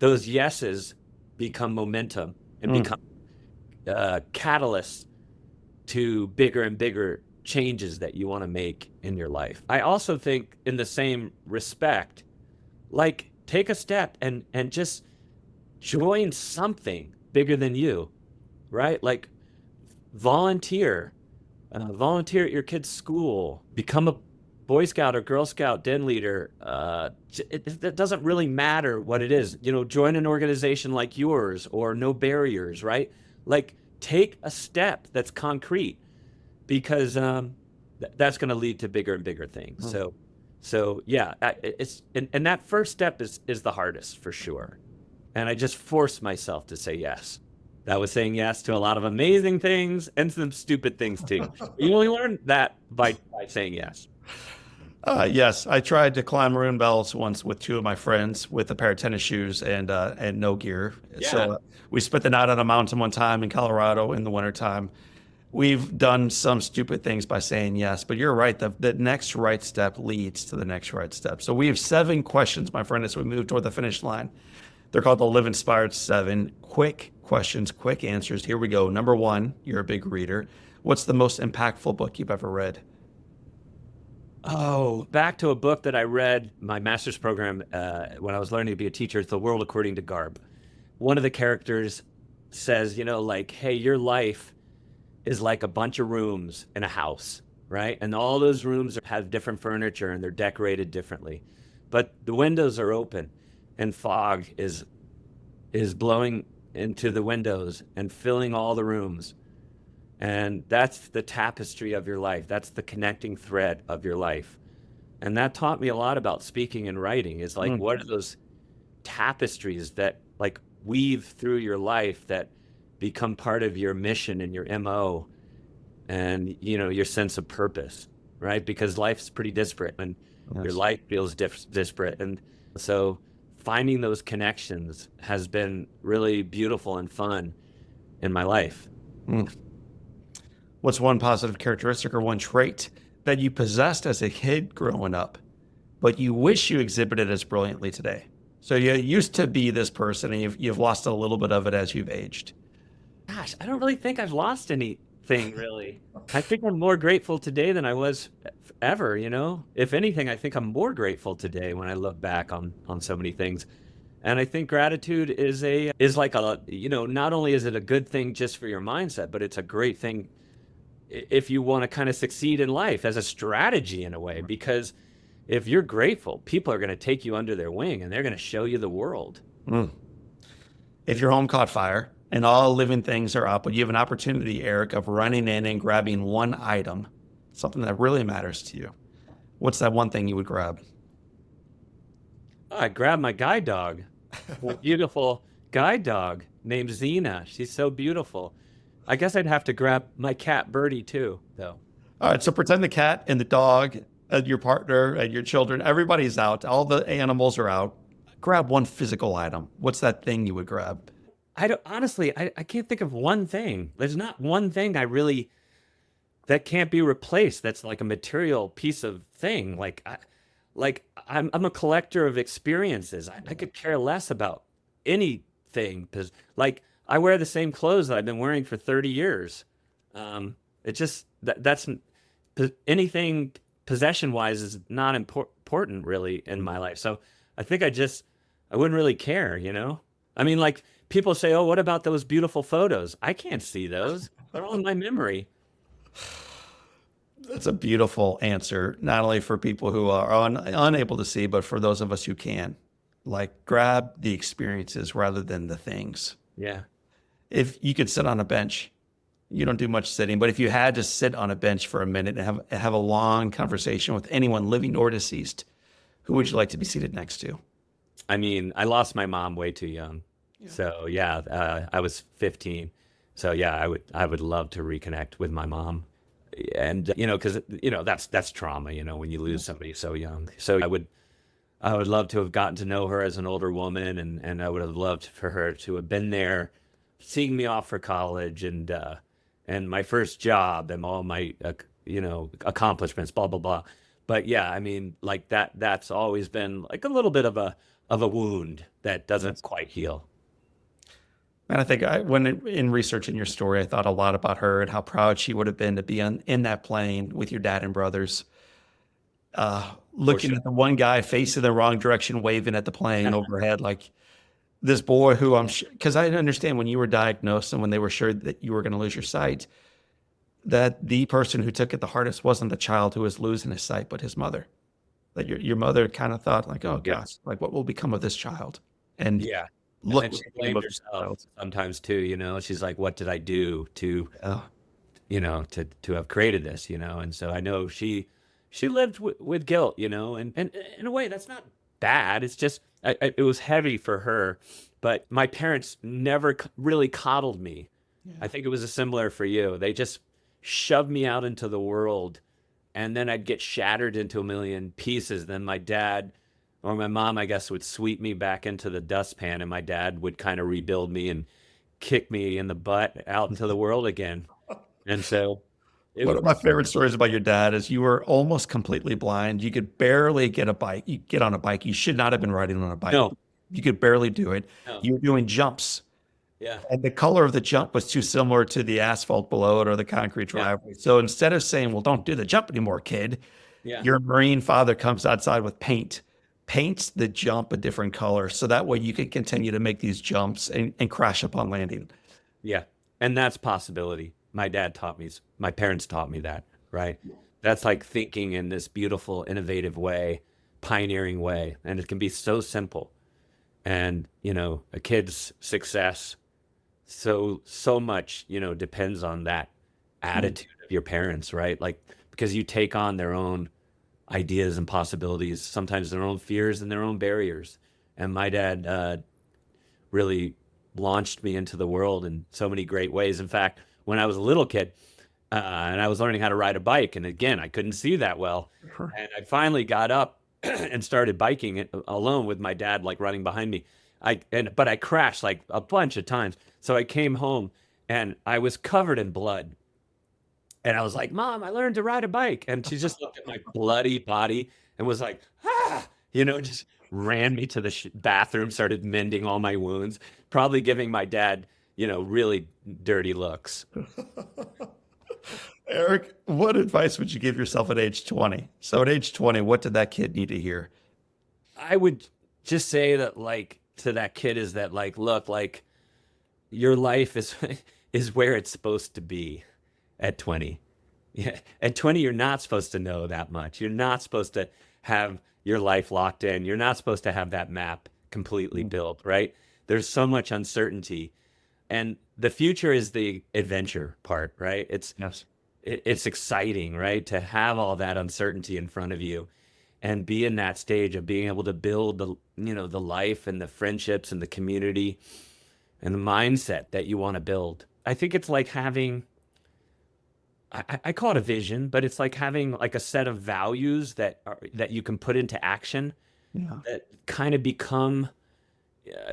those yeses become momentum and become catalysts to bigger and bigger changes that you want to make in your life. I also think in the same respect, like take a step and just join something bigger than you, right? Like volunteer, volunteer at your kid's school, become a Boy Scout or Girl Scout den leader. It doesn't really matter what it is. You know, join an organization like yours or No Barriers, right? Like take a step that's concrete, because that's going to lead to bigger and bigger things. So yeah, it's and that first step is the hardest for sure. And I just forced myself to say yes. That was saying yes to a lot of amazing things and some stupid things too. You only learn that by saying yes. Yes, I tried to climb Maroon Bells once with two of my friends with a pair of tennis shoes and no gear. Yeah. So we spent the night on a mountain one time in Colorado in the wintertime. We've done some stupid things by saying yes, but you're right. The next right step leads to the next right step. So we have 7 questions, my friend, as we move toward the finish line. They're called the Live Inspired 7. Quick questions, quick answers. Here we go. Number 1, you're a big reader. What's the most impactful book you've ever read? Oh, back to a book that I read my master's program when I was learning to be a teacher. It's The World According to Garb. One of the characters says, you know, like, hey, your life is like a bunch of rooms in a house, right? And all those rooms have different furniture and they're decorated differently. But the windows are open and fog is blowing into the windows and filling all the rooms. And that's the tapestry of your life. That's the connecting thread of your life. And that taught me a lot about speaking and writing, is like, what are those tapestries that like weave through your life that become part of your mission and your MO and, you know, your sense of purpose, right? Because life's pretty disparate and your life feels disparate. And so finding those connections has been really beautiful and fun in my life. What's one positive characteristic or one trait that you possessed as a kid growing up, but you wish you exhibited as brilliantly today? So you used to be this person and you've lost a little bit of it as you've aged. Gosh, I don't really think I've lost anything, really. I think I'm more grateful today than I was ever, you know? If anything, I think I'm more grateful today when I look back on so many things. And I think gratitude is like a, you know, not only is it a good thing just for your mindset, but it's a great thing if you want to kind of succeed in life as a strategy in a way, because if you're grateful, people are going to take you under their wing and they're going to show you the world. If your home caught fire and all living things are up, but you have an opportunity, Erik, of running in and grabbing one item, something that really matters to you, what's that one thing you would grab? I grabbed my guide dog, a beautiful guide dog named Xena. She's so beautiful. I guess I'd have to grab my cat Birdie too, though. All right, so pretend the cat and the dog and your partner and your children, everybody's out. All the animals are out. Grab one physical item. What's that thing you would grab? I don't, honestly, I can't think of one thing. There's not one thing that can't be replaced. That's like a material piece of thing. I'm a collector of experiences. I could care less about anything, because like I wear the same clothes that I've been wearing for 30 years. It just that's anything possession wise is not important really in my life. So I think I wouldn't really care, you know? I mean, like people say, oh, what about those beautiful photos? I can't see those. They're all in my memory. That's a beautiful answer, not only for people who are unable to see, but for those of us who can. Like, grab the experiences rather than the things. Yeah. If you could sit on a bench, you don't do much sitting, but if you had to sit on a bench for a minute and have a long conversation with anyone living or deceased, who would you like to be seated next to? I mean, I lost my mom way too young. Yeah. So yeah, I was 15. So yeah, I would love to reconnect with my mom. And because that's trauma, when you lose somebody so young. So I would love to have gotten to know her as an older woman, and I would have loved for her to have been there, seeing me off for college and my first job and all my accomplishments, blah blah blah. But yeah, I mean, like that's always been like a little bit of a wound that doesn't quite heal. And I think in researching your story, I thought a lot about her and how proud she would have been to be in that plane with your dad and brothers, For looking sure. at the one guy facing the wrong direction, waving at the plane overhead, like this boy who I'm sure, because I understand when you were diagnosed and when they were sure that you were going to lose your sight, that the person who took it the hardest wasn't the child who was losing his sight, but his mother. That your mother kind of thought like, oh Yeah. gosh, like what will become of this child? And Yeah. And look then what she became blamed of this herself child. sometimes too, She's like, what did I do to, Yeah. to have created this, And so I know she lived with guilt, and in a way that's not bad. It's just it was heavy for her, but my parents never really coddled me. I Yeah. think it was a similar for you. They just shoved me out into the world, and then I'd get shattered into a million pieces. Then my dad or my mom, I guess, would sweep me back into the dustpan, and my dad would kind of rebuild me and kick me in the butt out into the world again. And so it One of was, my favorite stories about your dad is you were almost completely blind. You could barely get a bike. You get on a bike. You should not have been riding on a bike. no, You could barely do it. no, You were doing jumps, yeah, and the color of the jump was too similar to the asphalt below it or the concrete yeah, driveway. So instead of saying, "Well, don't do the jump anymore, kid," yeah, your Marine father comes outside with paint, paints the jump a different color, so that way you can continue to make these jumps and crash upon landing. yeah. And that's possibility. My parents taught me that, right? That's like thinking in this beautiful, innovative way, pioneering way. And it can be so simple. And, a kid's success so much, depends on that attitude of your parents, right? Like, because you take on their own ideas and possibilities, sometimes their own fears and their own barriers. And my dad really launched me into the world in so many great ways. In fact, when I was a little kid, and I was learning how to ride a bike, and again, I couldn't see that well, and I finally got up and started biking it alone with my dad, like running behind me. But I crashed like a bunch of times. So I came home and I was covered in blood. And I was like, Mom, I learned to ride a bike. And she just looked at my bloody body and was like, ah, just ran me to the bathroom, started mending all my wounds, probably giving my dad, really dirty looks. Eric, what advice would you give yourself at age 20? So at age 20, what did that kid need to hear? I would just say that, like, to that kid is that, like, look, like, your life is is where it's supposed to be at 20. Yeah. At 20, you're not supposed to know that much. You're not supposed to have your life locked in. You're not supposed to have that map completely built, right? There's so much uncertainty. And the future is the adventure part, right? Yes. It's exciting, right? To have all that uncertainty in front of you and be in that stage of being able to build the life and the friendships and the community and the mindset that you want to build. I think it's like having, I call it a vision, but it's like having like a set of values that you can put into action Yeah. that kind of become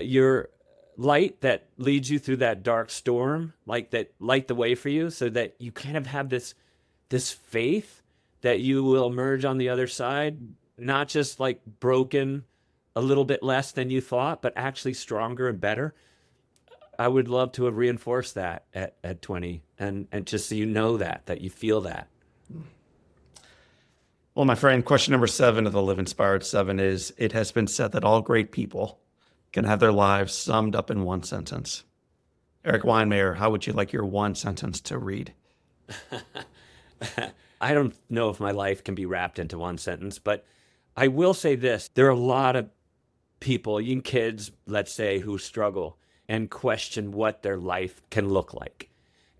your light that leads you through that dark storm, like that light the way for you, so that you kind of have this faith that you will emerge on the other side, not just like broken a little bit less than you thought, but actually stronger and better. I would love to have reinforced that at 20 and just so that you feel that. Well, my friend, question number 7 of the Live Inspired 7 is, it has been said that all great people can have their lives summed up in one sentence. Erik Weihenmayer, how would you like your one sentence to read? I don't know if my life can be wrapped into one sentence, but I will say this. There are a lot of people, young kids, let's say, who struggle and question what their life can look like.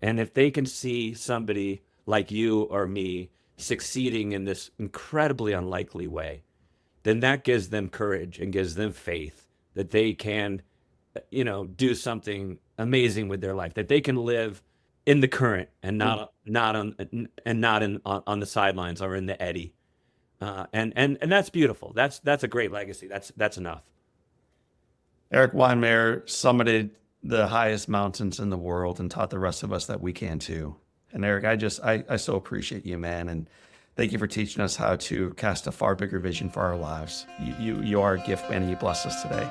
And if they can see somebody like you or me succeeding in this incredibly unlikely way, then that gives them courage and gives them faith that they can, do something amazing with their life, that they can live in the current and not on the sidelines or in the eddy. And that's beautiful. That's a great legacy. That's enough. Erik Weihenmayer summited the highest mountains in the world and taught the rest of us that we can too. And Erik, I so appreciate you, man. And thank you for teaching us how to cast a far bigger vision for our lives. You are a gift, man, and you bless us today.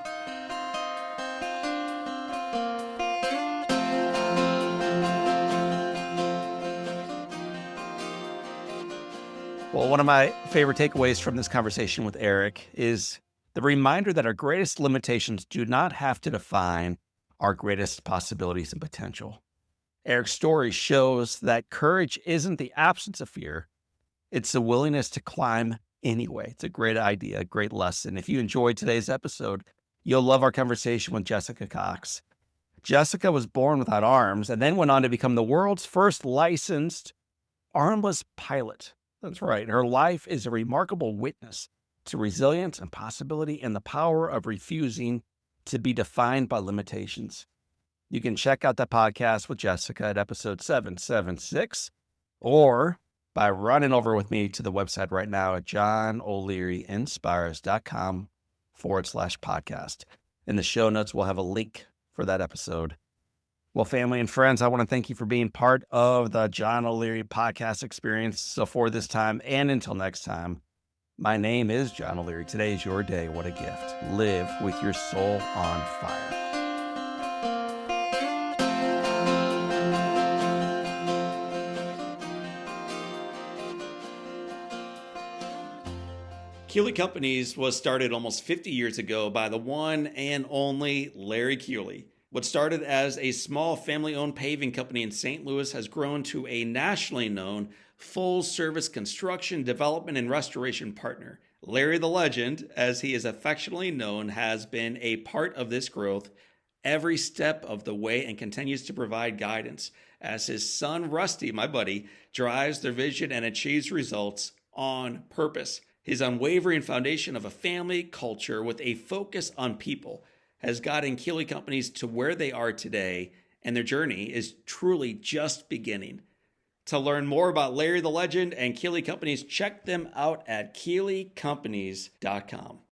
Well, one of my favorite takeaways from this conversation with Erik is the reminder that our greatest limitations do not have to define our greatest possibilities and potential. Erik's story shows that courage isn't the absence of fear. It's the willingness to climb anyway. It's a great idea, a great lesson. If you enjoyed today's episode, you'll love our conversation with Jessica Cox. Jessica was born without arms and then went on to become the world's first licensed armless pilot. That's right. Her life is a remarkable witness to resilience and possibility and the power of refusing to be defined by limitations. You can check out that podcast with Jessica at episode 776 or by running over with me to the website right now at johnolearyinspires.com/podcast. In the show notes, we'll have a link for that episode. Well, family and friends, I want to thank you for being part of the John O'Leary podcast experience. So for this time and until next time, my name is John O'Leary. Today is your day. What a gift. Live with your soul on fire. Keeley Companies was started almost 50 years ago by the one and only Larry Keeley. What started as a small family-owned paving company in St. Louis has grown to a nationally known full-service construction, development, and restoration partner. Larry the Legend, as he is affectionately known, has been a part of this growth every step of the way and continues to provide guidance as his son, Rusty, my buddy, drives their vision and achieves results on purpose. His unwavering foundation of a family culture with a focus on people has gotten Keeley Companies to where they are today, and their journey is truly just beginning. To learn more about Larry the Legend and Keeley Companies, check them out at KeeleyCompanies.com.